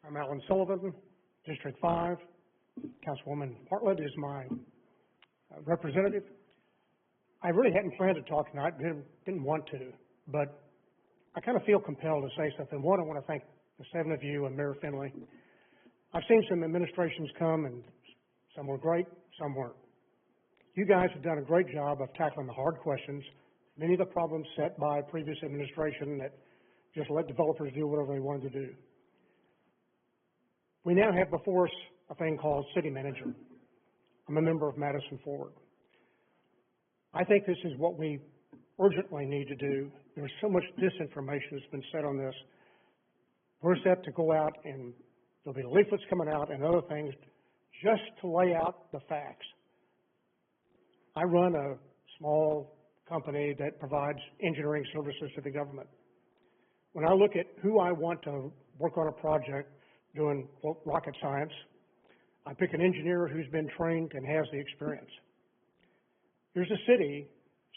I'm Alan Sullivan, District 5. Councilwoman Bartlett is my representative. I really hadn't planned to talk tonight, didn't want to, but I kind of feel compelled to say something. One, I want to thank the 7 of you and Mayor Finley. I've seen some administrations come, and some were great, some weren't. You guys have done a great job of tackling the hard questions, many of the problems set by previous administration that just let developers do whatever they wanted to do. We now have before us a thing called city manager. I'm a member of Madison Forward. I think this is what we urgently need to do. There's so much disinformation that's been said on this. We're set to go out, and there'll be leaflets coming out and other things just to lay out the facts. I run a small company that provides engineering services to the government. When I look at who I want to work on a project doing rocket science, I pick an engineer who's been trained and has the experience. Here's a city,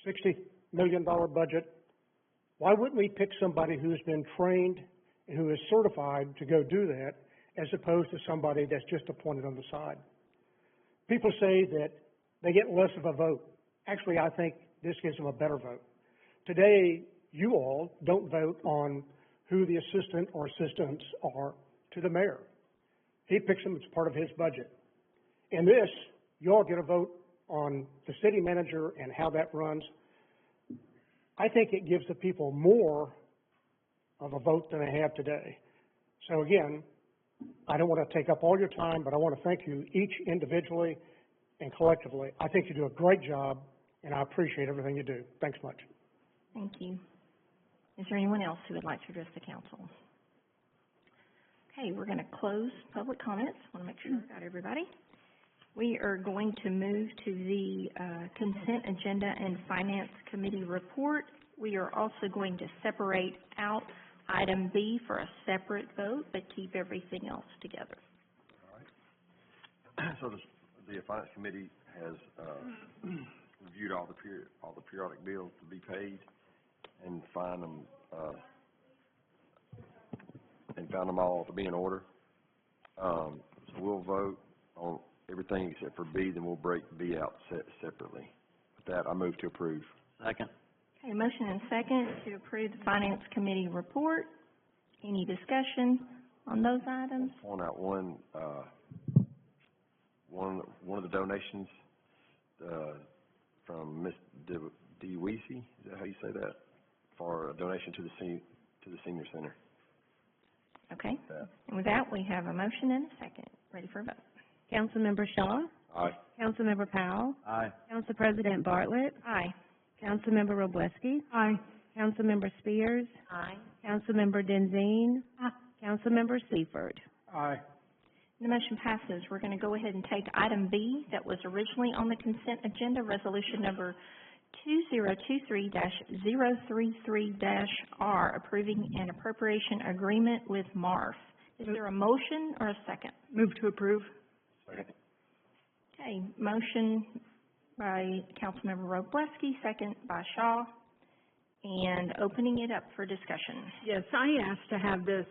$60 million budget. Why wouldn't we pick somebody who's been trained and who is certified to go do that, as opposed to somebody that's just appointed on the side? People say that they get less of a vote. Actually, I think this gives them a better vote. Today, you all don't vote on who the assistant or assistants are to the mayor. He picks them as part of his budget. In this, you all get a vote on the city manager and how that runs. I think it gives the people more of a vote than they have today. So again, I don't want to take up all your time, but I want to thank you each individually and collectively. I think you do a great job, and I appreciate everything you do. Thanks much. Thank you. Is there anyone else who would like to address the council? Okay, we're going to close public comments. I want to make sure I got everybody. We are going to move to the consent agenda and finance committee report. We are also going to separate out item B for a separate vote, but keep everything else together. All right. So The Finance Committee has, reviewed all the periodic bills to be paid and found them all to be in order. So we'll vote on everything except for B, then we'll break B out separately. With that, I move to approve. Second. Okay, motion and second to approve the Finance Committee report. Any discussion on those items? I'll point out one of the donations, from Ms. DeWeese, is that how you say that? For a donation to the senior center. Okay. And with that, we have a motion and a second. Ready for a vote. Councilmember Shaw, Aye. Councilmember Powell, Aye. Council President Bartlett, Aye. Councilmember Wroblewski, Aye. Councilmember Spears, Aye. Councilmember Denzine, Councilmember Seifert. Aye. The motion passes. We're going to go ahead and take item B that was originally on the consent agenda, resolution number 2023-033-R, approving an appropriation agreement with MARF. Is there a motion or a second? Move to approve. Second. Okay, motion by Councilmember Wroblewski, second by Shaw, and opening it up for discussion. Yes, I asked to have this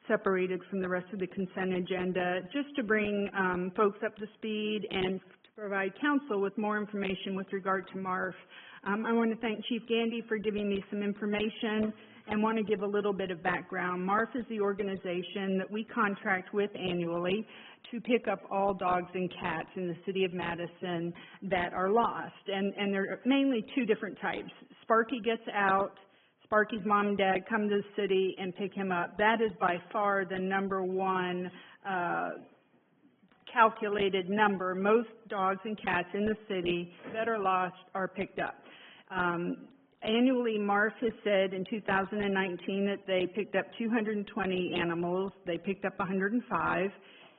separated from the rest of the consent agenda, just to bring folks up to speed and to provide council with more information with regard to MARF. I want to thank Chief Gandy for giving me some information and want to give a little bit of background. MARF is the organization that we contract with annually to pick up all dogs and cats in the city of Madison that are lost. And there are mainly two different types. Sparky gets out, Sparky's mom and dad come to the city and pick him up. That is by far the number one calculated number. Most dogs and cats in the city that are lost are picked up. Annually, MARF has said in 2019 that they picked up 220 animals. They picked up 105.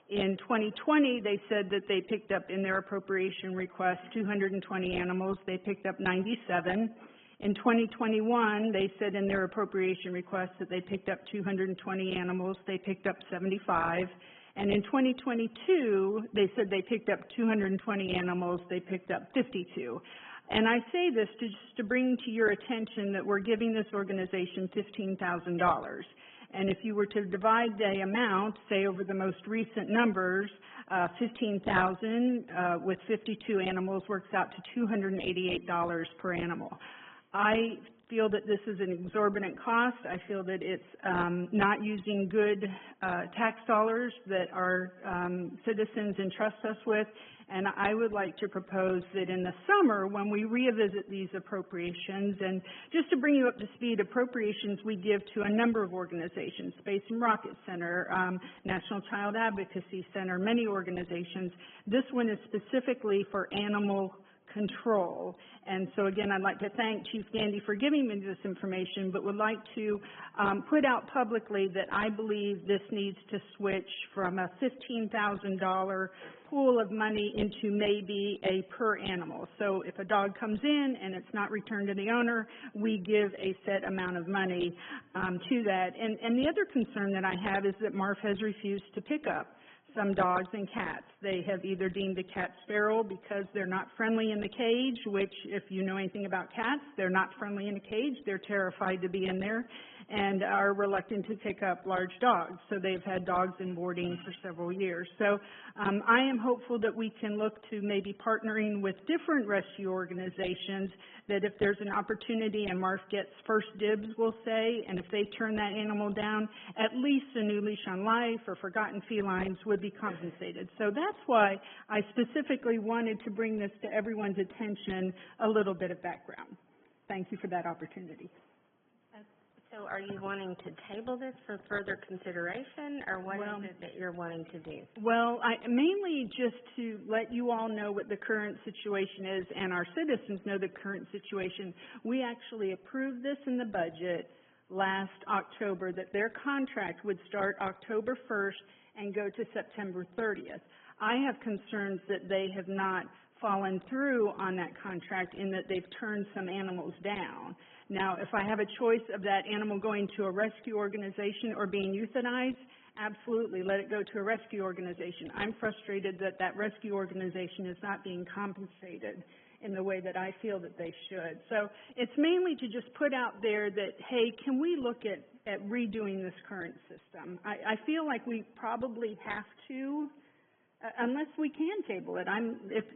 In 2020, they said that they picked up in their appropriation request 220 animals. They picked up 97. In 2021, they said in their appropriation request that they picked up 220 animals. They picked up 75. And in 2022, they said they picked up 220 animals. They picked up 52. And I say this just to bring to your attention that we're giving this organization $15,000. And if you were to divide the amount, say over the most recent numbers, 15,000 with 52 animals works out to $288 per animal. I feel that this is an exorbitant cost. I feel that it's not using good tax dollars that our citizens entrust us with. And I would like to propose that in the summer, when we revisit these appropriations, and just to bring you up to speed, appropriations we give to a number of organizations, Space and Rocket Center, National Child Advocacy Center, many organizations. This one is specifically for animal control. And so again, I'd like to thank Chief Gandy for giving me this information, but would like to put out publicly that I believe this needs to switch from a $15,000 pool of money into maybe a per animal. So if a dog comes in and it's not returned to the owner, we give a set amount of money to that. And the other concern that I have is that MARF has refused to pick up some dogs and cats. They have either deemed the cats feral because they're not friendly in the cage, which if you know anything about cats, they're not friendly in a cage. They're terrified to be in there and are reluctant to pick up large dogs. So they've had dogs in boarding for several years. So I am hopeful that we can look to maybe partnering with different rescue organizations, that if there's an opportunity and MARF gets first dibs, we'll say, and if they turn that animal down, at least a new leash on life or forgotten felines would be compensated. So that's why I specifically wanted to bring this to everyone's attention, a little bit of background. Thank you for that opportunity. So are you wanting to table this for further consideration, or what is it that you're wanting to do? Well, mainly just to let you all know what the current situation is and our citizens know the current situation. We actually approved this in the budget last October, that their contract would start October 1st and go to September 30th. I have concerns that they have not fallen through on that contract in that they've turned some animals down. Now, if I have a choice of that animal going to a rescue organization or being euthanized, absolutely, let it go to a rescue organization. I'm frustrated that that rescue organization is not being compensated in the way that I feel that they should. So it's mainly to just put out there that, hey, can we look at redoing this current system? I feel like we probably have to, unless we can table it.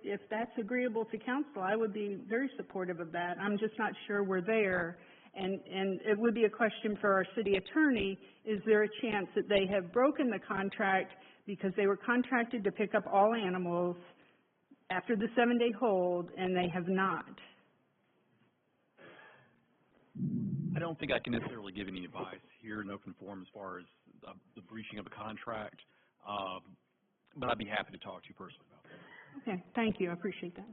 If that's agreeable to council, I would be very supportive of that. I'm just not sure we're there. And it would be a question for our city attorney, is there a chance that they have broken the contract because they were contracted to pick up all animals after the 7-day hold and they have not? I don't think I can necessarily give any advice here in open forum as far as the breaching of a contract, but I'd be happy to talk to you personally about that. Okay, thank you. I appreciate that.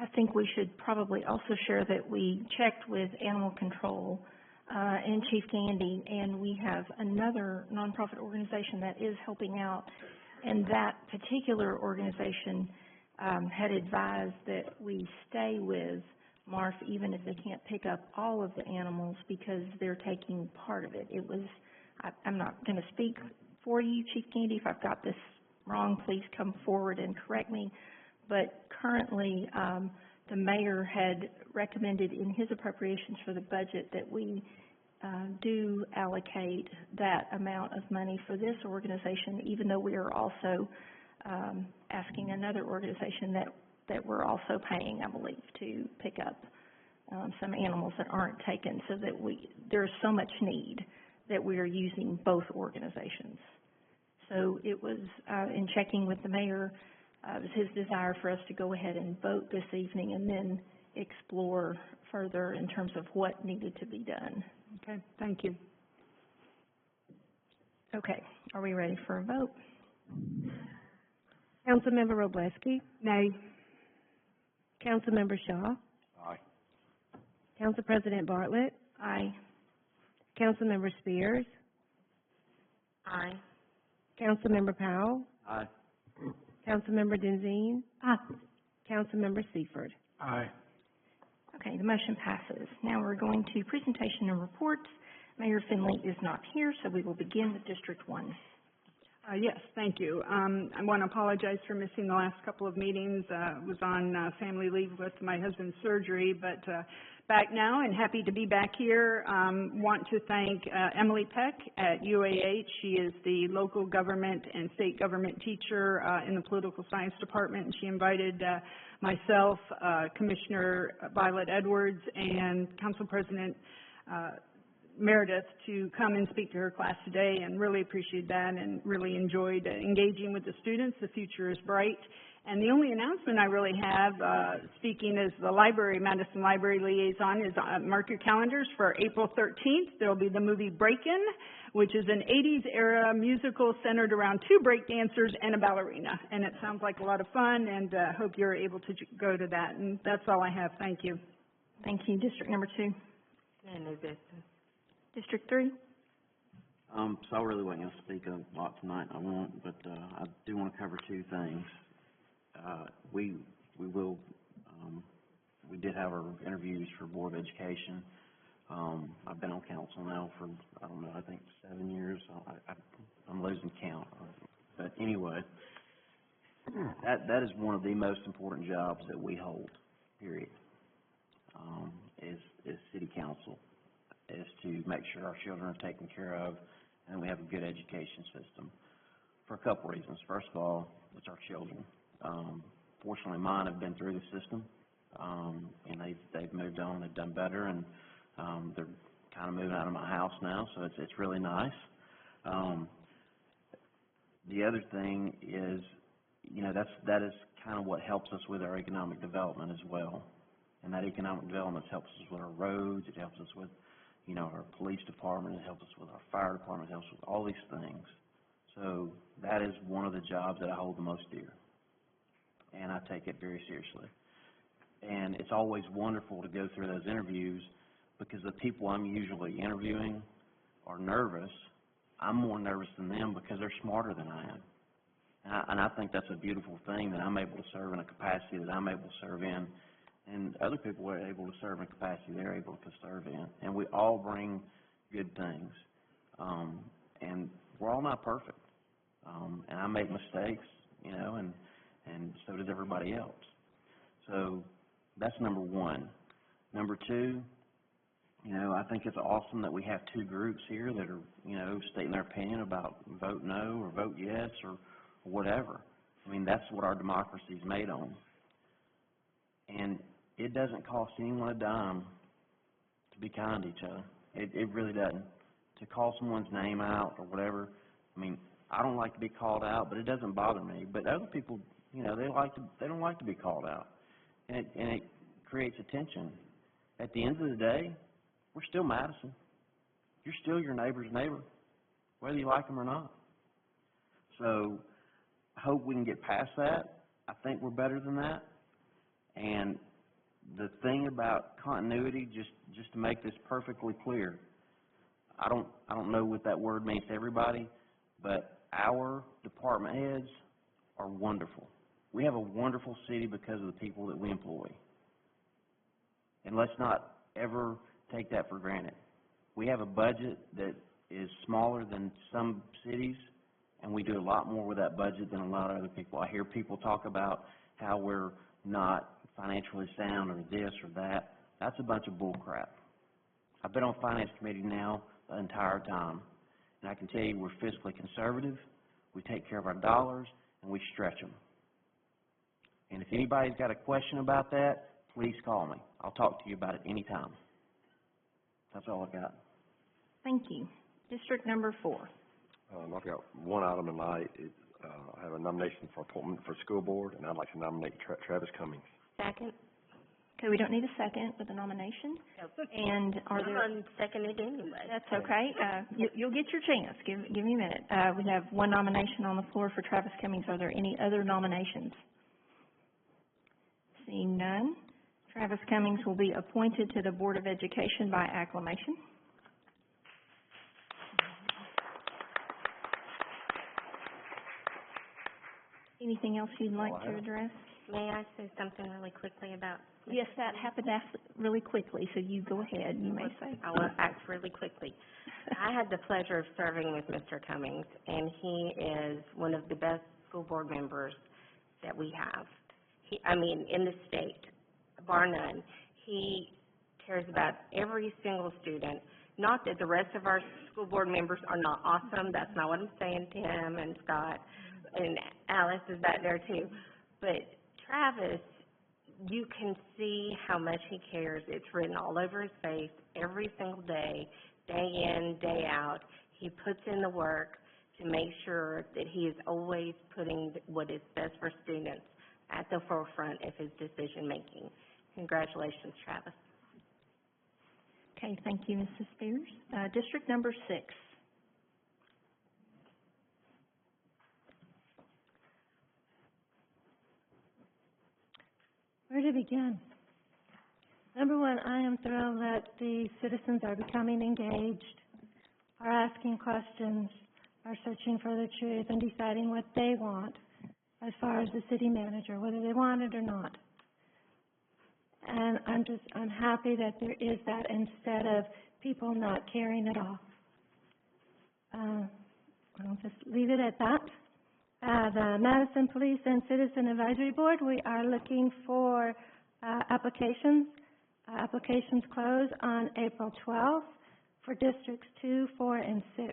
I think we should probably also share that we checked with Animal Control and Chief Gandy, and we have another nonprofit organization that is helping out, and that particular organization had advised that we stay with MARF even if they can't pick up all of the animals because they're taking part of it. It was, I'm not going to speak for you, Chief Gandy. If I've got this wrong, please come forward and correct me. But currently, the mayor had recommended in his appropriations for the budget that we do allocate that amount of money for this organization, even though we are also asking another organization that we're also paying, I believe, to pick up some animals that aren't taken, so that there's so much need that we are using both organizations. So it was, in checking with the mayor, it was his desire for us to go ahead and vote this evening and then explore further in terms of what needed to be done. Okay, thank you. Okay, are we ready for a vote? Councilmember Wroblewski? Nay. Councilmember Shaw? Aye. Council President Bartlett? Aye. Councilmember Spears? Aye. Councilmember Powell? Aye. Councilmember Denzine? Aye. Councilmember Seifert? Aye. Okay, the motion passes. Now we're going to presentation and reports. Mayor Finley is not here, so we will begin with District 1. Yes, thank you. I want to apologize for missing the last couple of meetings. Was on family leave with my husband's surgery, but back now and happy to be back here. Want to thank Emily Peck at UAH. She is the local government and state government teacher in the political science department, and she invited myself, Commissioner Violet Edwards, and Council President Meredith to come and speak to her class today, and really appreciate that and really enjoyed engaging with the students. The future is bright. And the only announcement I really have, speaking as the Madison Library Liaison, is mark your calendars for April 13th. There will be the movie Breakin', which is an 80s era musical centered around 2 breakdancers and a ballerina. And it sounds like a lot of fun, and hope you're able to go to that. And that's all I have. Thank you. Thank you. District number 2. No business. District 3. So I really wasn't going to speak a lot tonight, I won't, but I do want to cover 2 things. We did have our interviews for Board of Education. I've been on council now for, I don't know, I think 7 years. I'm losing count. But anyway, that is one of the most important jobs that we hold, period, is city council, is to make sure our children are taken care of and we have a good education system for a couple reasons. First of all, it's our children. Fortunately, mine have been through the system, and they've moved on. They've done better, and they're kind of moving out of my house now, so it's really nice. The other thing is, you know, that is kind of what helps us with our economic development as well. And that economic development helps us with our roads. It helps us with, you know, our police department. It helps us with our fire department. It helps with all these things. So that is one of the jobs that I hold the most dear, and I take it very seriously. And it's always wonderful to go through those interviews because the people I'm usually interviewing are nervous. I'm more nervous than them because they're smarter than I am. And I think that's a beautiful thing, that I'm able to serve in a capacity that I'm able to serve in, and other people are able to serve in a capacity they're able to serve in. And we all bring good things. And we're all not perfect. And I make mistakes, you know, and so does everybody else. So that's number one. Number two, you know, I think it's awesome that we have two groups here that are, you know, stating their opinion about vote no or vote yes or whatever. I mean, that's what our democracy is made on. And it doesn't cost anyone a dime to be kind to each other. It really doesn't. To call someone's name out or whatever, I mean, I don't like to be called out, but it doesn't bother me. But other people, you know, they don't like to be called out. And it creates a tension. At the end of the day, we're still Madison. You're still your neighbor's neighbor, whether you like them or not. So I hope we can get past that. I think we're better than that. And the thing about continuity, just to make this perfectly clear, I don't know what that word means to everybody, but our department heads are wonderful. We have a wonderful city because of the people that we employ. And let's not ever take that for granted. We have a budget that is smaller than some cities, and we do a lot more with that budget than a lot of other people. I hear people talk about how we're not financially sound or this or that. That's a bunch of bull crap. I've been on Finance Committee now the entire time, and I can tell you we're fiscally conservative, we take care of our dollars, and we stretch them. And if anybody's got a question about that, please call me. I'll talk to you about it anytime. That's all I got. Thank you. District number 4. I've got one item tonight. I have a nomination for appointment for school board, and I'd like to nominate Travis Cummings. Second. Okay, we don't need a second for the nomination. And are there... I'm seconded anyway. That's okay. You'll get your chance. Give me a minute. We have one nomination on the floor for Travis Cummings. Are there any other nominations? Seeing none, Travis Cummings will be appointed to the Board of Education by acclamation. Anything else you'd like to address? May I say something really quickly about... Yes, that happened really quickly, so you go ahead. You may say. I will act really quickly. I had the pleasure of serving with Mr. Cummings, and he is one of the best school board members that we have. In the state, bar none. He cares about every single student. Not that the rest of our school board members are not awesome. That's not what I'm saying. Tim and Scott and Alice is back there too. But Travis, you can see how much he cares. It's written all over his face every single day, day in, day out. He puts in the work to make sure that he is always putting what is best for students at the forefront of his decision making. Congratulations, Travis. Okay, thank you, Mrs. Spears. District number 6. Where to begin? Number one, I am thrilled that the citizens are becoming engaged, are asking questions, are searching for the truth and deciding what they want as far as the city manager, whether they want it or not. And I'm happy that there is that instead of people not caring at all. I'll just leave it at that. The Madison Police and Citizen Advisory Board, we are looking for applications. Applications close on April 12th for Districts 2, 4, and 6.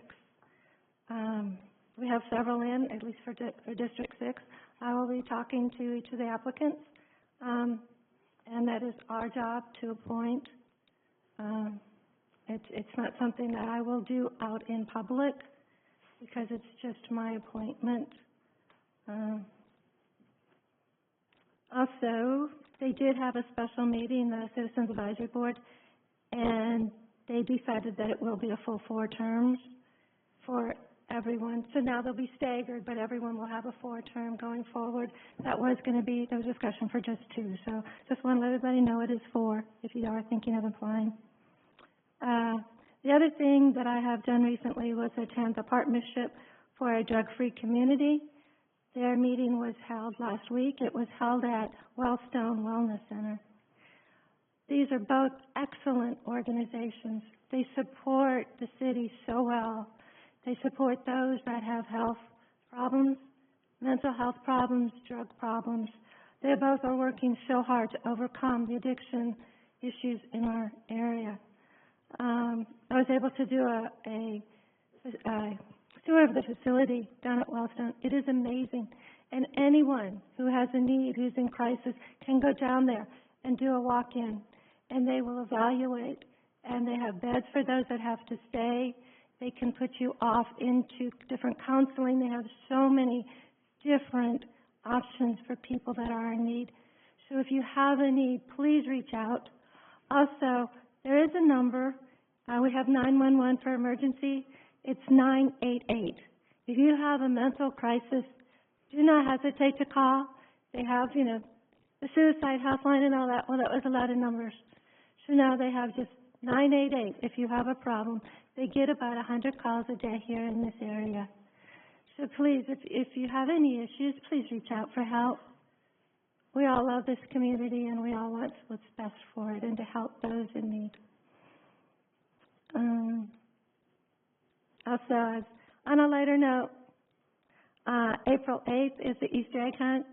We have several in, at least for District 6. I will be talking to each of the applicants, and that is our job to appoint. It's not something that I will do out in public because it's just my appointment. Also, they did have a special meeting, the Citizens Advisory Board, and they decided that it will be a full 4 terms for everyone. So now they'll be staggered, but everyone will have a 4-term going forward. There was discussion for just 2. So just want to let everybody know it is 4 if you are thinking of applying. The other thing that I have done recently was attend the partnership for a drug-free community. Their meeting was held last week. It was held at Wellstone Wellness Center. These are both excellent organizations. They support the city so well. They support those that have health problems, mental health problems, drug problems. They both are working so hard to overcome the addiction issues in our area. I was able to do a tour of the facility down at Wellstone. It is amazing. And anyone who has a need, who's in crisis, can go down there and do a walk-in. And they will evaluate. And they have beds for those that have to stay. They can put you off into different counseling. They have so many different options for people that are in need. So if you have a need, please reach out. Also, there is a number. We have 911 for emergency. It's 988. If you have a mental crisis, do not hesitate to call. They have, the suicide helpline and all that. Well, that was a lot of numbers. So now they have just 988 if you have a problem. They get about 100 calls a day here in this area. So please, if you have any issues, please reach out for help. We all love this community and we all want what's best for it and to help those in need. Also, on a lighter note, April 8th is the Easter egg hunt.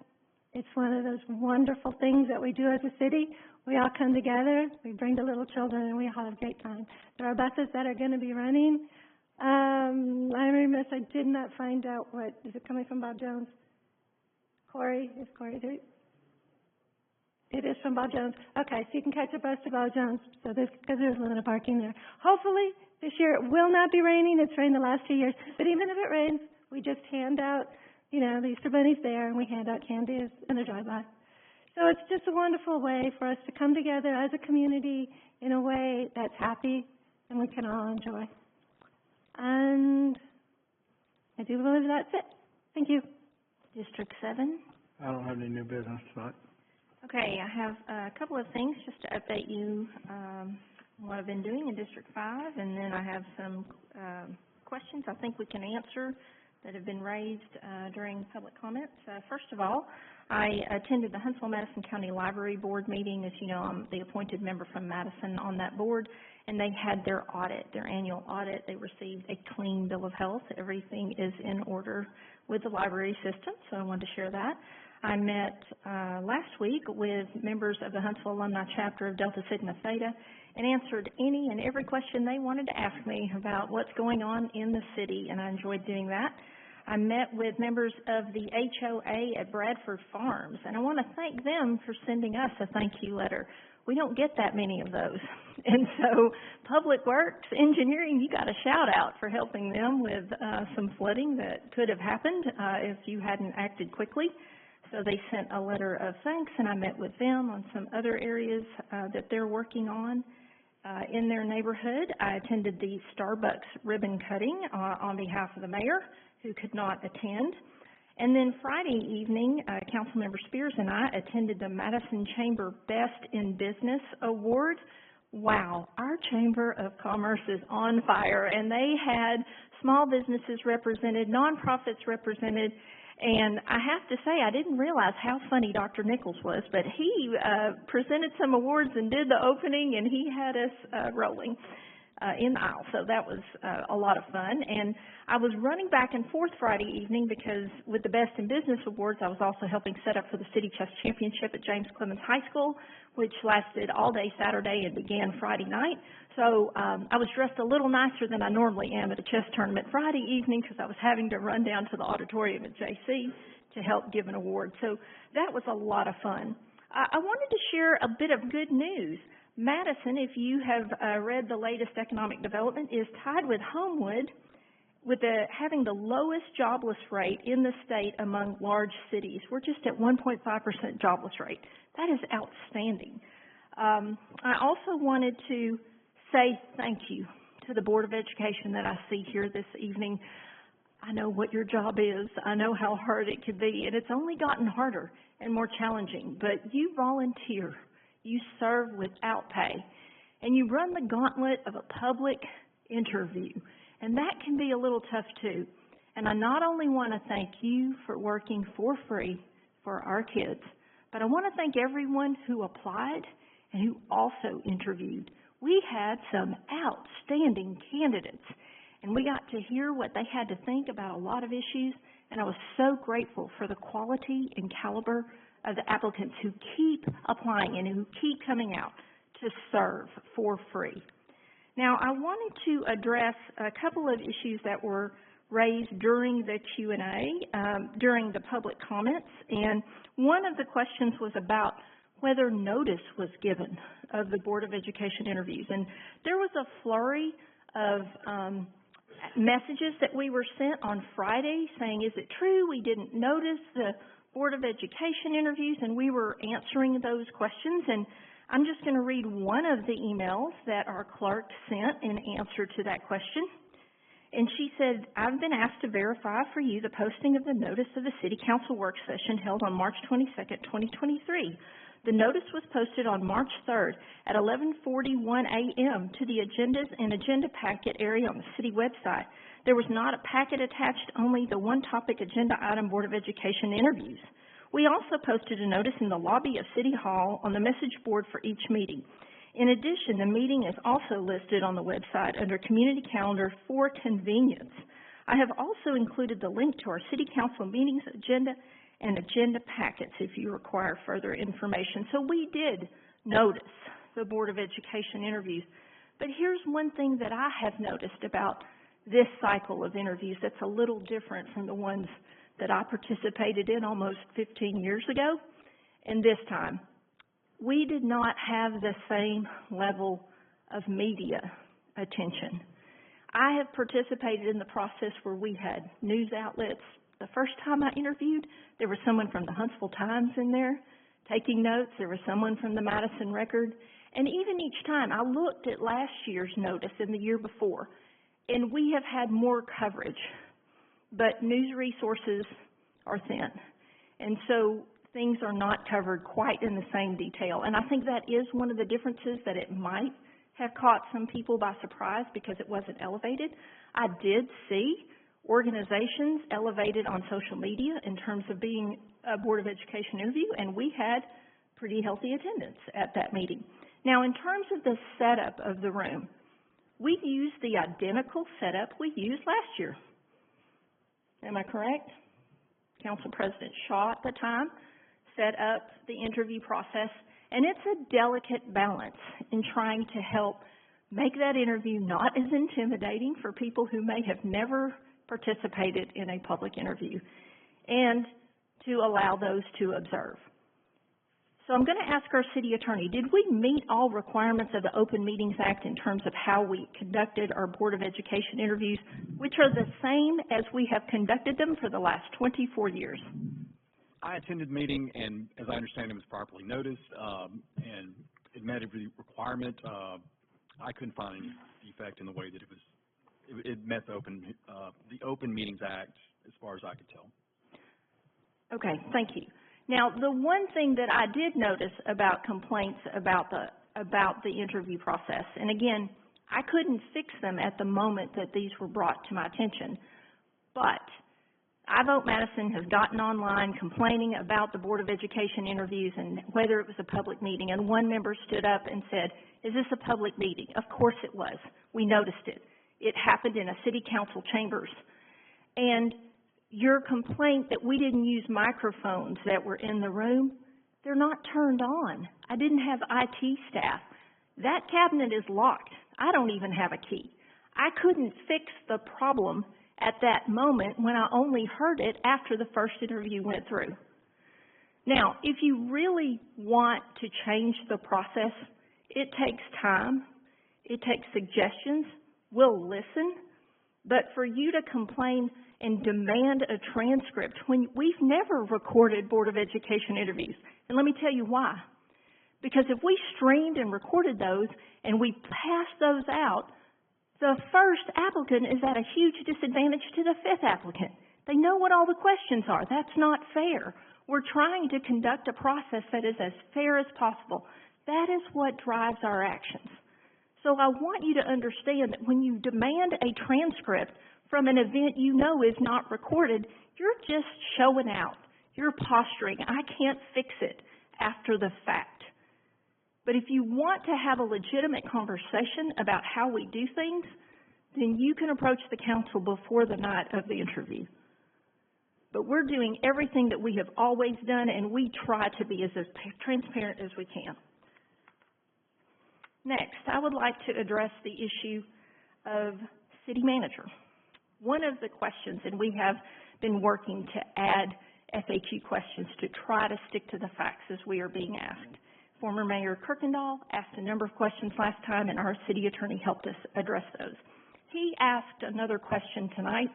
It's one of those wonderful things that we do as a city. We all come together, we bring the little children, and we all have a great time. There are buses that are going to be running. I remiss, I did not find out is it coming from Bob Jones? Corey, is Corey there? It is from Bob Jones. Okay, so you can catch a bus to Bob Jones, because there's limited parking there. Hopefully, this year it will not be raining. It's rained the last 2 years. But even if it rains, we just hand out, the Easter bunny's there, and we hand out candies in the drive-by. So it's just a wonderful way for us to come together as a community in a way that's happy and we can all enjoy. And I do believe that's it. Thank you. District 7. I don't have any new business tonight. Okay, I have a couple of things just to update you what I've been doing in District 5, and then I have some questions I think we can answer that have been raised during public comments. First of all, I attended the Huntsville-Madison County Library Board meeting. As you know, I'm the appointed member from Madison on that board, and they had their audit, their annual audit. They received a clean bill of health. Everything is in order with the library system, so I wanted to share that. I met last week with members of the Huntsville Alumni Chapter of Delta Sigma Theta and answered any and every question they wanted to ask me about what's going on in the city, and I enjoyed doing that. I met with members of the HOA at Bradford Farms, and I want to thank them for sending us a thank you letter. We don't get that many of those. And so Public Works, Engineering, you got a shout out for helping them with some flooding that could have happened if you hadn't acted quickly. So they sent a letter of thanks, and I met with them on some other areas that they're working on in their neighborhood. I attended the Starbucks ribbon cutting on behalf of the mayor, who could not attend. And then Friday evening, Councilmember Spears and I attended the Madison Chamber Best in Business Award. Wow, our Chamber of Commerce is on fire, and they had small businesses represented, nonprofits represented, and I have to say, I didn't realize how funny Dr. Nichols was, but he presented some awards and did the opening, and he had us rolling in the aisle. So that was a lot of fun. And I was running back and forth Friday evening because with the Best in Business Awards, I was also helping set up for the City Chess Championship at James Clemens High School, which lasted all day Saturday and began Friday night. So I was dressed a little nicer than I normally am at a chess tournament Friday evening because I was having to run down to the auditorium at JC to help give an award. So that was a lot of fun. I wanted to share a bit of good news. Madison, if you have read the latest economic development, is tied with Homewood with having the lowest jobless rate in the state among large cities. We're just at 1.5% jobless rate. That is outstanding. I also wanted to say thank you to the Board of Education that I see here this evening. I know what your job is. I know how hard it could be, and it's only gotten harder and more challenging, but you volunteer. You serve without pay, and you run the gauntlet of a public interview, and that can be a little tough too. And I not only want to thank you for working for free for our kids, but I want to thank everyone who applied and who also interviewed. We had some outstanding candidates, and we got to hear what they had to think about a lot of issues, and I was so grateful for the quality and caliber of the applicants who keep applying and who keep coming out to serve for free. Now, I wanted to address a couple of issues that were raised during the Q&A, during the public comments, and one of the questions was about whether notice was given of the Board of Education interviews. And there was a flurry of messages that we were sent on Friday saying, is it true we didn't notice the Board of Education interviews? And we were answering those questions. And I'm just going to read one of the emails that our clerk sent in answer to that question. And she said, I've been asked to verify for you the posting of the notice of the City Council work session held on March 22nd, 2023. The notice was posted on March 3rd at 11:41 a.m. to the agendas and agenda packet area on the city website. There was not a packet attached, only the one topic agenda item Board of Education interviews. We also posted a notice in the lobby of City Hall on the message board for each meeting. In addition, the meeting is also listed on the website under Community Calendar for convenience. I have also included the link to our City Council meetings agenda and agenda packets if you require further information. So we did notice the Board of Education interviews. But here's one thing that I have noticed about this cycle of interviews that's a little different from the ones that I participated in almost 15 years ago. And this time, we did not have the same level of media attention. I have participated in the process where we had news outlets. The first time I interviewed, there was someone from the Huntsville Times in there taking notes. There was someone from the Madison Record. And even each time, I looked at last year's notice and the year before, and we have had more coverage. But news resources are thin. And so things are not covered quite in the same detail. And I think that is one of the differences, that it might have caught some people by surprise because it wasn't elevated. I did see organizations elevated on social media in terms of being a Board of Education interview, and we had pretty healthy attendance at that meeting. Now, in terms of the setup of the room, we used the identical setup we used last year. Am I correct? Council President Shaw at the time set up the interview process, and it's a delicate balance in trying to help make that interview not as intimidating for people who may have never participated in a public interview, and to allow those to observe. So I'm going to ask our city attorney, did we meet all requirements of the Open Meetings Act in terms of how we conducted our Board of Education interviews, which are the same as we have conducted them for the last 24 years? I attended the meeting, and as I understand it was properly noticed, and it met every requirement. I couldn't find any defect in the way that it met the Open Meetings Act as far as I could tell. Okay, thank you. Now, the one thing that I did notice about complaints about the interview process, and again, I couldn't fix them at the moment that these were brought to my attention, but I Vote Madison has gotten online complaining about the Board of Education interviews and whether it was a public meeting, and one member stood up and said, is this a public meeting? Of course it was. We noticed it. It happened in a city council chambers. And your complaint that we didn't use microphones that were in the room, they're not turned on. I didn't have IT staff. That cabinet is locked. I don't even have a key. I couldn't fix the problem at that moment when I only heard it after the first interview went through. Now, if you really want to change the process, it takes time. It takes suggestions. We'll listen. But for you to complain and demand a transcript when we've never recorded Board of Education interviews, and let me tell you why. Because if we streamed and recorded those and we passed those out, the first applicant is at a huge disadvantage to the fifth applicant. They know what all the questions are. That's not fair. We're trying to conduct a process that is as fair as possible. That is what drives our actions. So I want you to understand that when you demand a transcript from an event you know is not recorded, you're just showing out. You're posturing. I can't fix it after the fact. But if you want to have a legitimate conversation about how we do things, then you can approach the council before the night of the interview. But we're doing everything that we have always done, and we try to be as transparent as we can. Next, I would like to address the issue of city manager. One of the questions, and we have been working to add FAQ questions to try to stick to the facts as we are being asked. Former Mayor Kirkendall asked a number of questions last time, and our city attorney helped us address those. He asked another question tonight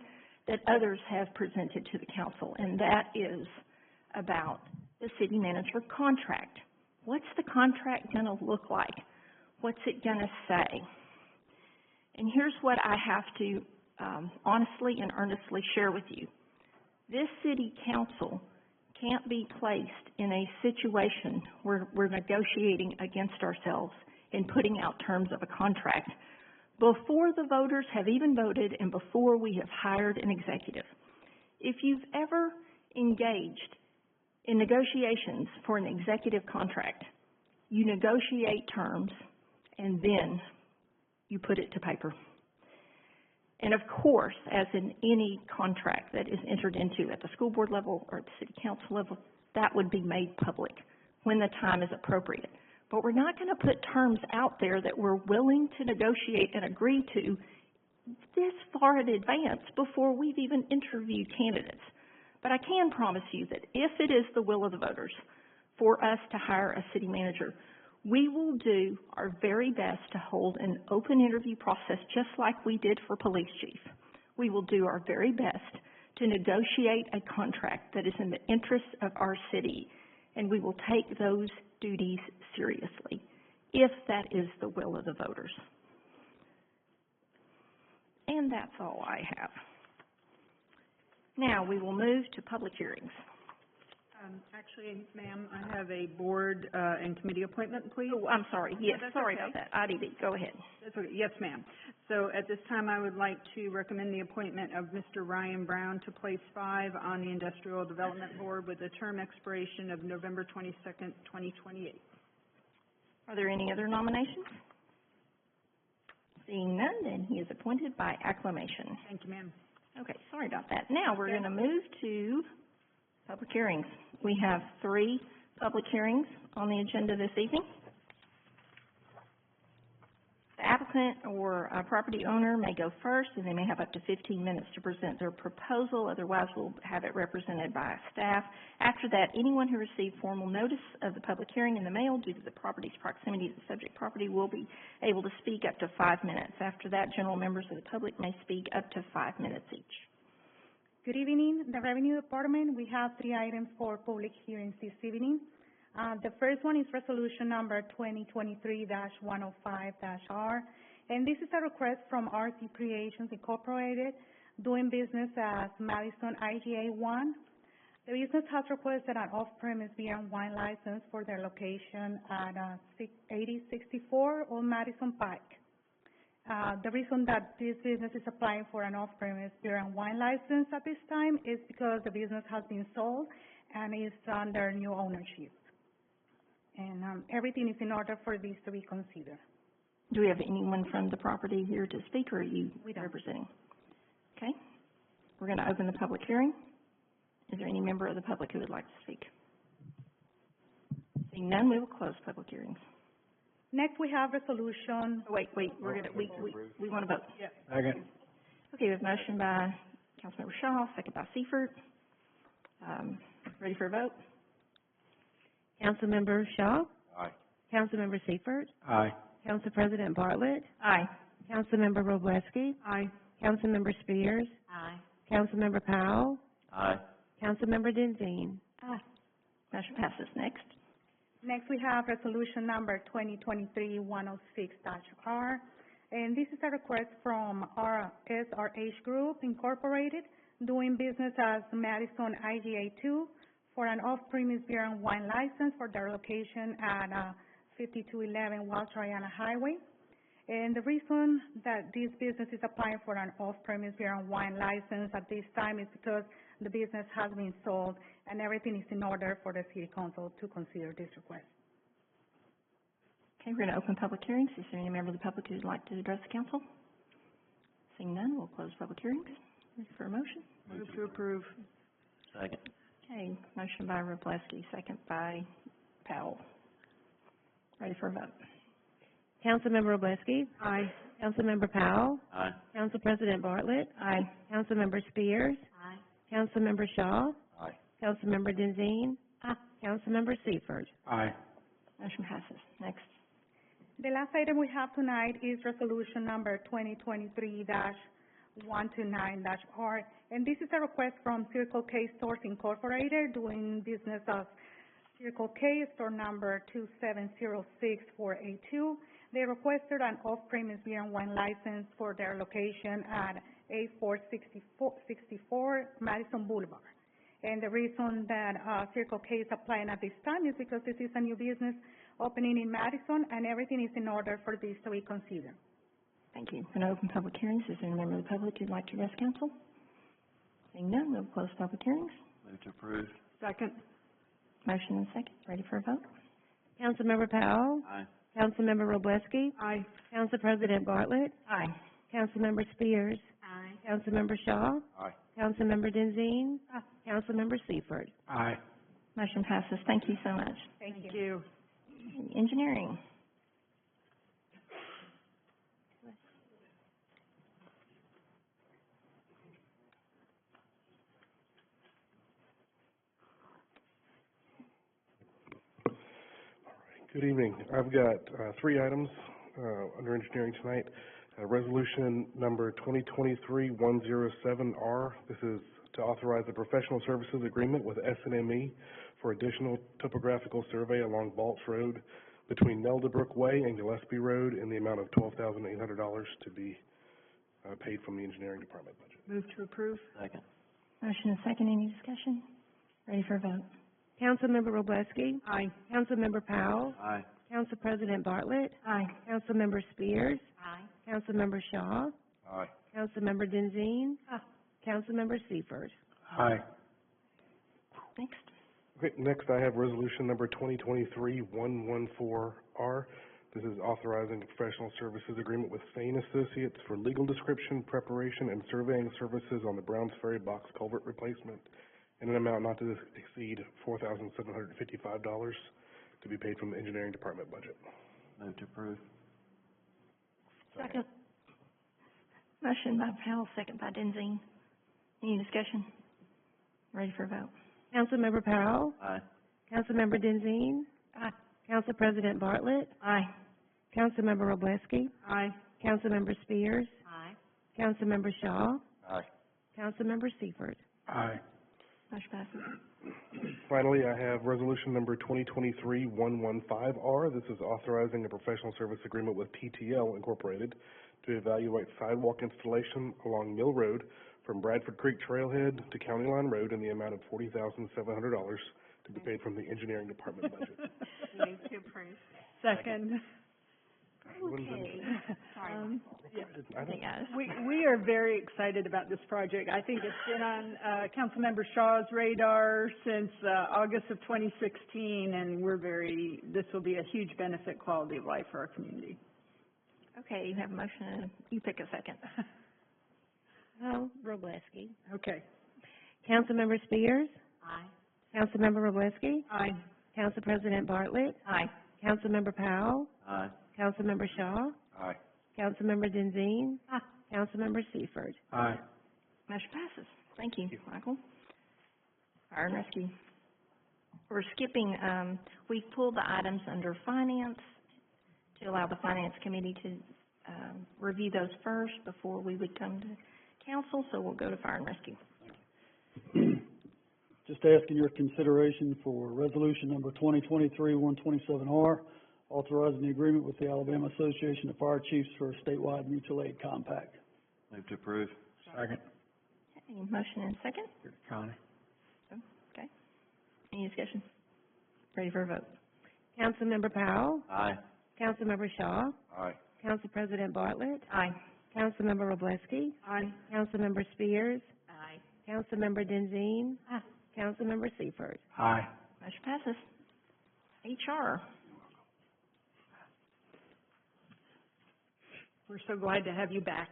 that others have presented to the council, and that is about the city manager contract. What's the contract going to look like? What's it going to say? And here's what I have to honestly and earnestly share with you. This city council can't be placed in a situation where we're negotiating against ourselves and putting out terms of a contract before the voters have even voted and before we have hired an executive. If you've ever engaged in negotiations for an executive contract, you negotiate terms and then you put it to paper. And of course, as in any contract that is entered into at the school board level or at the city council level, that would be made public when the time is appropriate. But we're not going to put terms out there that we're willing to negotiate and agree to this far in advance before we've even interviewed candidates. But I can promise you that if it is the will of the voters for us to hire a city manager, we will do our very best to hold an open interview process just like we did for police chief. We will do our very best to negotiate a contract that is in the interest of our city, and we will take those duties seriously if that is the will of the voters. And that's all I have. Now we will move to public hearings. Actually, ma'am, I have a board and committee appointment, please. Oh, I'm sorry. Yes, sorry about that. IDB, go ahead. That's okay. Yes, ma'am. So at this time, I would like to recommend the appointment of Mr. Ryan Brown to place 5 on the Industrial Development Board with a term expiration of November 22nd, 2028. Are there any other nominations? Seeing none, then he is appointed by acclamation. Thank you, ma'am. Okay, sorry about that. Now we're going to move to public hearings. We have 3 public hearings on the agenda this evening. The applicant or a property owner may go first, and they may have up to 15 minutes to present their proposal. Otherwise, we'll have it represented by staff. After that, anyone who received formal notice of the public hearing in the mail due to the property's proximity to the subject property will be able to speak up to 5 minutes. After that, general members of the public may speak up to 5 minutes each. Good evening, the Revenue Department. We have 3 items for public hearings this evening. The first one is resolution number 2023-105-R, and this is a request from RC Creations Incorporated, doing business as Madison IGA 1. The business has requested an off-premise beer and wine license for their location at 8064 on Madison Pike. The reason that this business is applying for an off-premise beer and wine license at this time is because the business has been sold and is under new ownership. And everything is in order for this to be considered. Do we have anyone from the property here to speak, or are you representing? Okay. We're going to open the public hearing. Is there any member of the public who would like to speak? Seeing none, we will close public hearings. Next, we have resolution. Oh, wait. We want to vote. Yep. Okay. Okay, we have a motion by Councilmember Shaw, second by Seifert. Ready for a vote? Councilmember Shaw? Aye. Councilmember Seifert? Aye. Council President Bartlett? Aye. Councilmember Wroblewski? Aye. Councilmember Spears? Aye. Councilmember Powell? Aye. Councilmember Denzine? Aye. Motion passes. Next. Next, we have resolution number 2023-106-R, and this is a request from our SRH Group Incorporated, doing business as Madison IGA 2, for an off-premise beer and wine license for their location at 5211 West Triana Highway. And the reason that this business is applying for an off-premise beer and wine license at this time is because the business has been sold and everything is in order for the City Council to consider this request. Okay, we're going to open public hearings. Is there any member of the public who would like to address the council? Seeing none, we'll close public hearings. Ready for a motion? Move to approve. Second. Okay, motion by Wroblewski, second by Powell. Ready for a vote? Councilmember Wroblewski. Aye. Councilmember Powell. Aye. Council President Bartlett. Aye. Councilmember Spears. Aye. Councilmember Shaw. Aye. Councilmember Denzine. Aye. Councilmember Seifert. Aye. Motion passes. Next. The last item we have tonight is resolution number 2023-129-R, and this is a request from Circle K Stores Incorporated, doing business as Circle K, store number 2706482. They requested an off-premise beer and wine license for their location at 8464 Madison Boulevard. And the reason that Circle K is applying at this time is because this is a new business opening in Madison, and everything is in order for this to be considered. Thank you. An open public hearings. Is there any member of the public who'd like to address council? Seeing none, we'll close public hearings. Move to approve. Second. Motion and second. Ready for a vote? Councilmember Powell. Aye. Councilmember Wroblewski. Aye. Council President Bartlett. Aye. Councilmember Spears. Aye. Councilmember Shaw. Aye. Councilmember Denzine. Councilmember Seifert. Aye. Motion passes. Thank you so much. Thank you. Engineering. Good evening. I've got three items under engineering tonight. Resolution number 2023-107R. This is to authorize a professional services agreement with SNME for additional topographical survey along Balch Road between Neldabrook Way and Gillespie Road in the amount of $12,800 to be paid from the engineering department budget. Move to approve. Second. Motion and second. Any discussion? Ready for a vote? Councilmember Wroblewski. Aye. Councilmember Powell. Aye. Council President Bartlett. Aye. Councilmember Spears. Aye. Councilmember Shaw. Aye. Councilmember Denzine. Aye. Councilmember Seifert. Aye. Next. Okay, next I have resolution number 2023-114R. This is authorizing a professional services agreement with Sane Associates for legal description, preparation, and surveying services on the Browns Ferry box culvert replacement in an amount not to exceed $4,755 to be paid from the engineering department budget. Move to approve. Second. Motion by Powell, second by Denzine. Any discussion? Ready for a vote? Councilmember Powell. Aye. Councilmember Denzine. Aye. Council President Bartlett. Aye. Councilmember Wroblewski. Aye. Councilmember Spears. Aye. Councilmember Shaw. Aye. Councilmember Seifert. Aye. Motion passes. Finally, I have resolution number 2023-115R. This is authorizing a professional service agreement with PTL Incorporated to evaluate sidewalk installation along Mill Road from Bradford Creek Trailhead to County Line Road in the amount of $40,700 to be paid from the engineering department budget. Move to approve. Second. Okay. We are very excited about this project. I think it's been on Councilmember Shaw's radar since August of 2016, and this will be a huge benefit, quality of life for our community. Okay, you have a motion. You pick a second. Oh, Wroblewski. Okay. Councilmember Spears. Aye. Councilmember Wroblewski. Aye. Council President Bartlett. Aye. Councilmember Powell. Aye. Councilmember Shaw. Aye. Councilmember Denzine. Councilmember Seifert. Aye. Motion passes. Thank you, Michael. Fire and rescue. We're skipping, we pulled the items under finance to allow the finance committee to review those first before we would come to council, so we'll go to fire and rescue. Just asking your consideration for resolution number 2023-127R, authorizing the agreement with the Alabama Association of Fire Chiefs for a statewide mutual aid compact. Move to approve. Second. Okay, motion and second. Connie. Okay. Any discussion? Ready for a vote? Councilmember Powell. Aye. Councilmember Shaw. Aye. Council President Bartlett. Aye. Councilmember Wroblewski. Aye. Councilmember Spears. Aye. Councilmember Denzine. Councilmember Seifert. Aye. Motion passes. HR. We're so glad to have you back.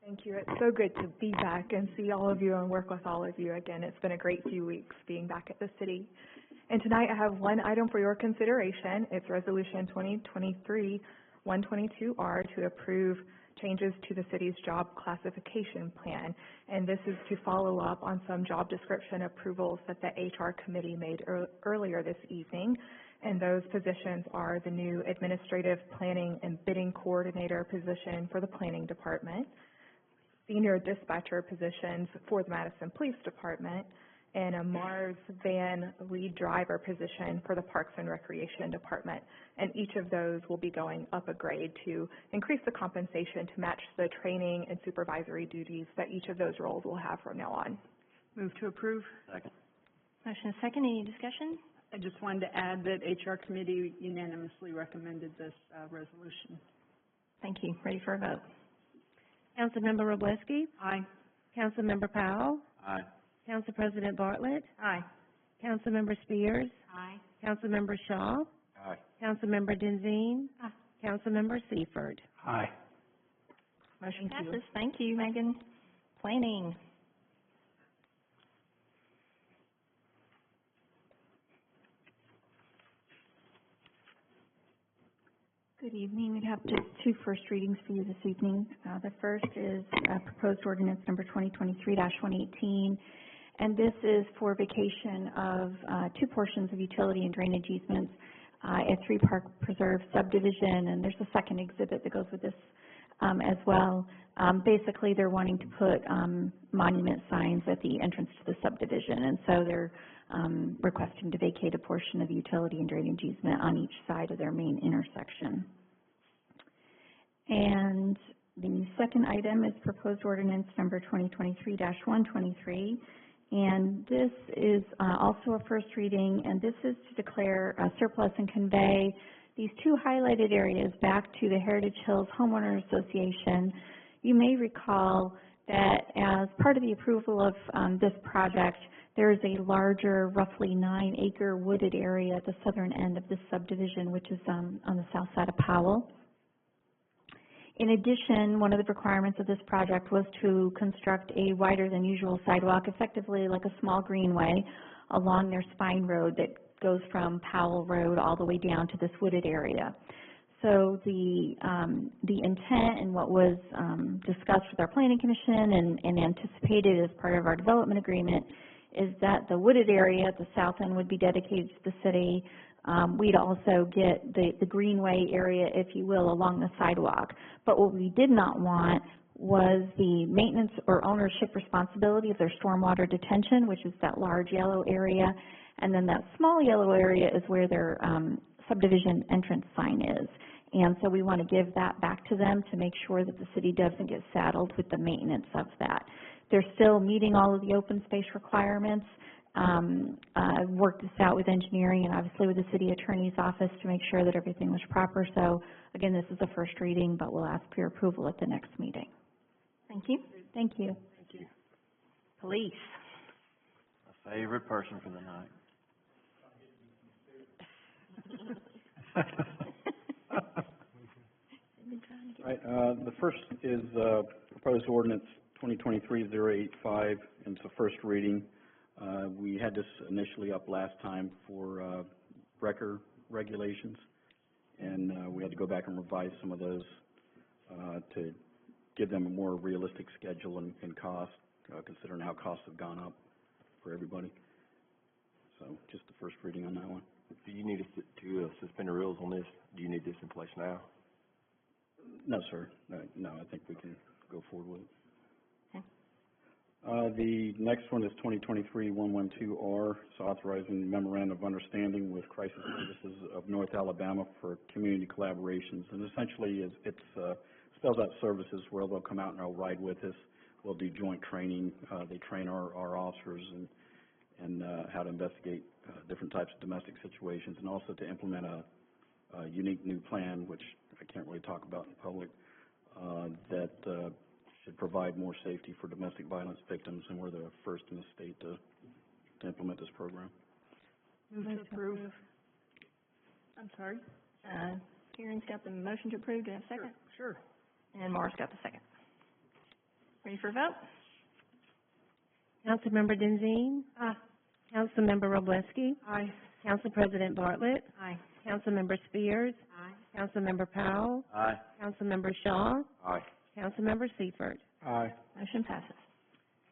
Thank you. It's so good to be back and see all of you and work with all of you again. It's been a great few weeks being back at the city. And tonight I have one item for your consideration. It's Resolution 2023-122R to approve changes to the city's job classification plan. And this is to follow up on some job description approvals that the HR committee made earlier this evening. And those positions are the new administrative planning and bidding coordinator position for the planning department, senior dispatcher positions for the Madison Police Department, and a Mars van lead driver position for the Parks and Recreation Department. And each of those will be going up a grade to increase the compensation to match the training and supervisory duties that each of those roles will have from now on. Move to approve. Second. Motion is second. Any discussion? I just wanted to add that HR committee unanimously recommended this resolution. Thank you. Ready for a vote? Councilmember Wroblewski. Aye. Councilmember Powell. Aye. Council President Bartlett. Aye. Councilmember Spears. Aye. Councilmember Shaw. Aye. Councilmember Denzine. Aye. Councilmember Seifert. Aye. Motion passes. Thank you, Megan. Planning. Good evening. We have just two first readings for you this evening. The first is proposed ordinance number 2023-118, and this is for vacation of two portions of utility and drainage easements at 3 Park Preserve subdivision, and there's a second exhibit that goes with this as well. Basically, they're wanting to put monument signs at the entrance to the subdivision, and so they're requesting to vacate a portion of the utility and drainage easement on each side of their main intersection. And the second item is proposed ordinance number 2023-123, and this is also a first reading, and this is to declare a surplus and convey these two highlighted areas back to the Heritage Hills Homeowners Association. You may recall that as part of the approval of this project, there is a larger, roughly 9-acre wooded area at the southern end of this subdivision, which is on the south side of Powell. In addition, one of the requirements of this project was to construct a wider than usual sidewalk, effectively like a small greenway, along their spine road that goes from Powell Road all the way down to this wooded area. So the intent and what was discussed with our Planning Commission and anticipated as part of our development agreement is that the wooded area at the south end would be dedicated to the city. We'd also get the greenway area, if you will, along the sidewalk. But what we did not want was the maintenance or ownership responsibility of their stormwater detention, which is that large yellow area. And then that small yellow area is where their subdivision entrance sign is. And so we want to give that back to them to make sure that the city doesn't get saddled with the maintenance of that. They're still meeting all of the open space requirements. I've worked this out with engineering and obviously with the city attorney's office to make sure that everything was proper. So again, this is a first reading, but we'll ask for your approval at the next meeting. Thank you. Thank you. Thank you. Police. A favorite person for the night. Right, the first is proposed ordinance 2023-085, and it's a first reading. We had this initially up last time for wrecker regulations, and we had to go back and revise some of those to give them a more realistic schedule and cost, considering how costs have gone up for everybody. So just the first reading on that one. Do you need us to suspend the rules on this? Do you need this in place now? No, sir. No, I think we can go forward with it. Okay. The next one is 2023-112R. It's authorizing memorandum of understanding with Crisis Services of North Alabama for community collaborations. And essentially, it spells out services where they'll come out and they'll ride with us. We'll do joint training. They train our officers and how to investigate different types of domestic situations, and also to implement a unique new plan, which I can't really talk about in public, that should provide more safety for domestic violence victims, and we're the first in the state to implement this program. Move to approve. I'm sorry? Karen's got the motion to approve. Do I have a second? Sure. And Maura's got the second. Ready for a vote? Councilmember Denzine? Aye. Councilmember Wroblewski? Aye. Council President Bartlett? Aye. Councilmember Spears? Aye. Councilmember Powell? Aye. Councilmember Shaw? Aye. Councilmember Seifert? Aye. Motion passes.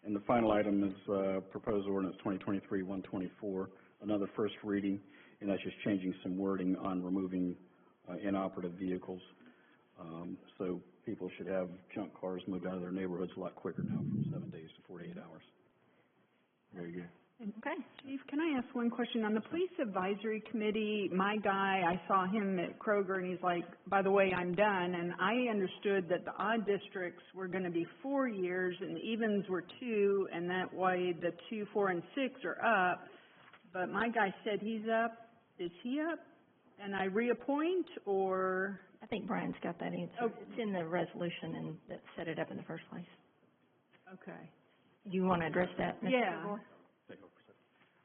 And the final item is, proposed ordinance 2023-124, another first reading, and that's just changing some wording on removing, inoperative vehicles. So people should have junk cars moved out of their neighborhoods a lot quicker now, from 7 days to 48 hours. Very good. Okay. Chief, can I ask one question? On the Police Advisory Committee, my guy, I saw him at Kroger, and he's like, by the way, I'm done. And I understood that the odd districts were going to be 4 years, and the evens were 2, and that way the 2, 4, and 6 are up. But my guy said he's up. Is he up? And I reappoint, or? I think Brian's got that answer. Oh. It's in the resolution and that set it up in the first place. Okay. Do you want to address that, Mr. Yeah. Moore?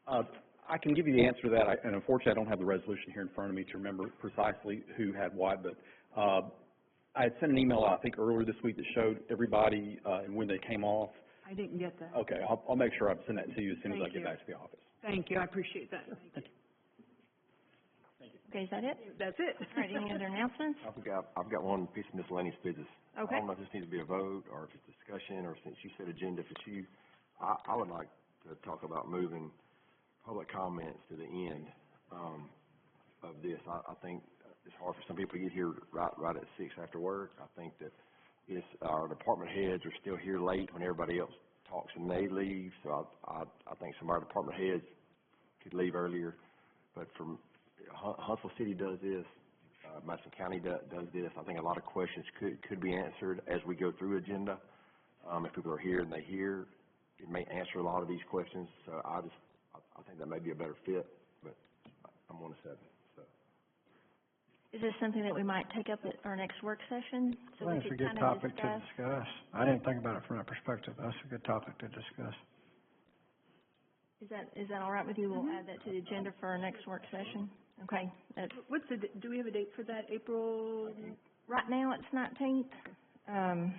I can give you the answer to that, and unfortunately, I don't have the resolution here in front of me to remember precisely who had what, but I had sent an email out, I think, earlier this week that showed everybody and when they came off. I didn't get that. Okay, I'll make sure I send that to you as soon as I Thank get you. back to the office. Thank you, I appreciate that. Thank you. Okay, is that it? That's it. All right, any other announcements? I've got one piece of miscellaneous business. Okay. I don't know if this needs to be a vote, or if it's discussion, or since you said agenda, if it's you, I would like to talk about moving public comments to the end, of this. I think it's hard for some people to get here right at 6 after work. I think that our department heads are still here late when everybody else talks and they leave, so I think some of our department heads could leave earlier. But from Huntsville City does this, Madison County does this. I think a lot of questions could be answered as we go through agenda. If people are here and they hear, it may answer a lot of these questions. So I think that may be a better fit, but I'm 1 to 7. So. Is this something that we might take up at our next work session? So I think it's a good topic to discuss. I didn't think about it from that perspective. That's a good topic to discuss. Is that all right with you? We'll add that to the agenda for our next work session. Okay. Do we have a date for that? April? Right now, it's 19th.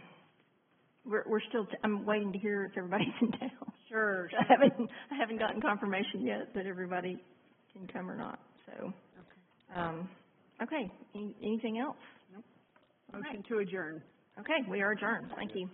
We're still, I'm waiting to hear if everybody's in town. Sure. I haven't gotten confirmation yet that everybody can come or not, so. Okay. Anything else? Nope. Motion to adjourn. Okay, we are adjourned. Thank you.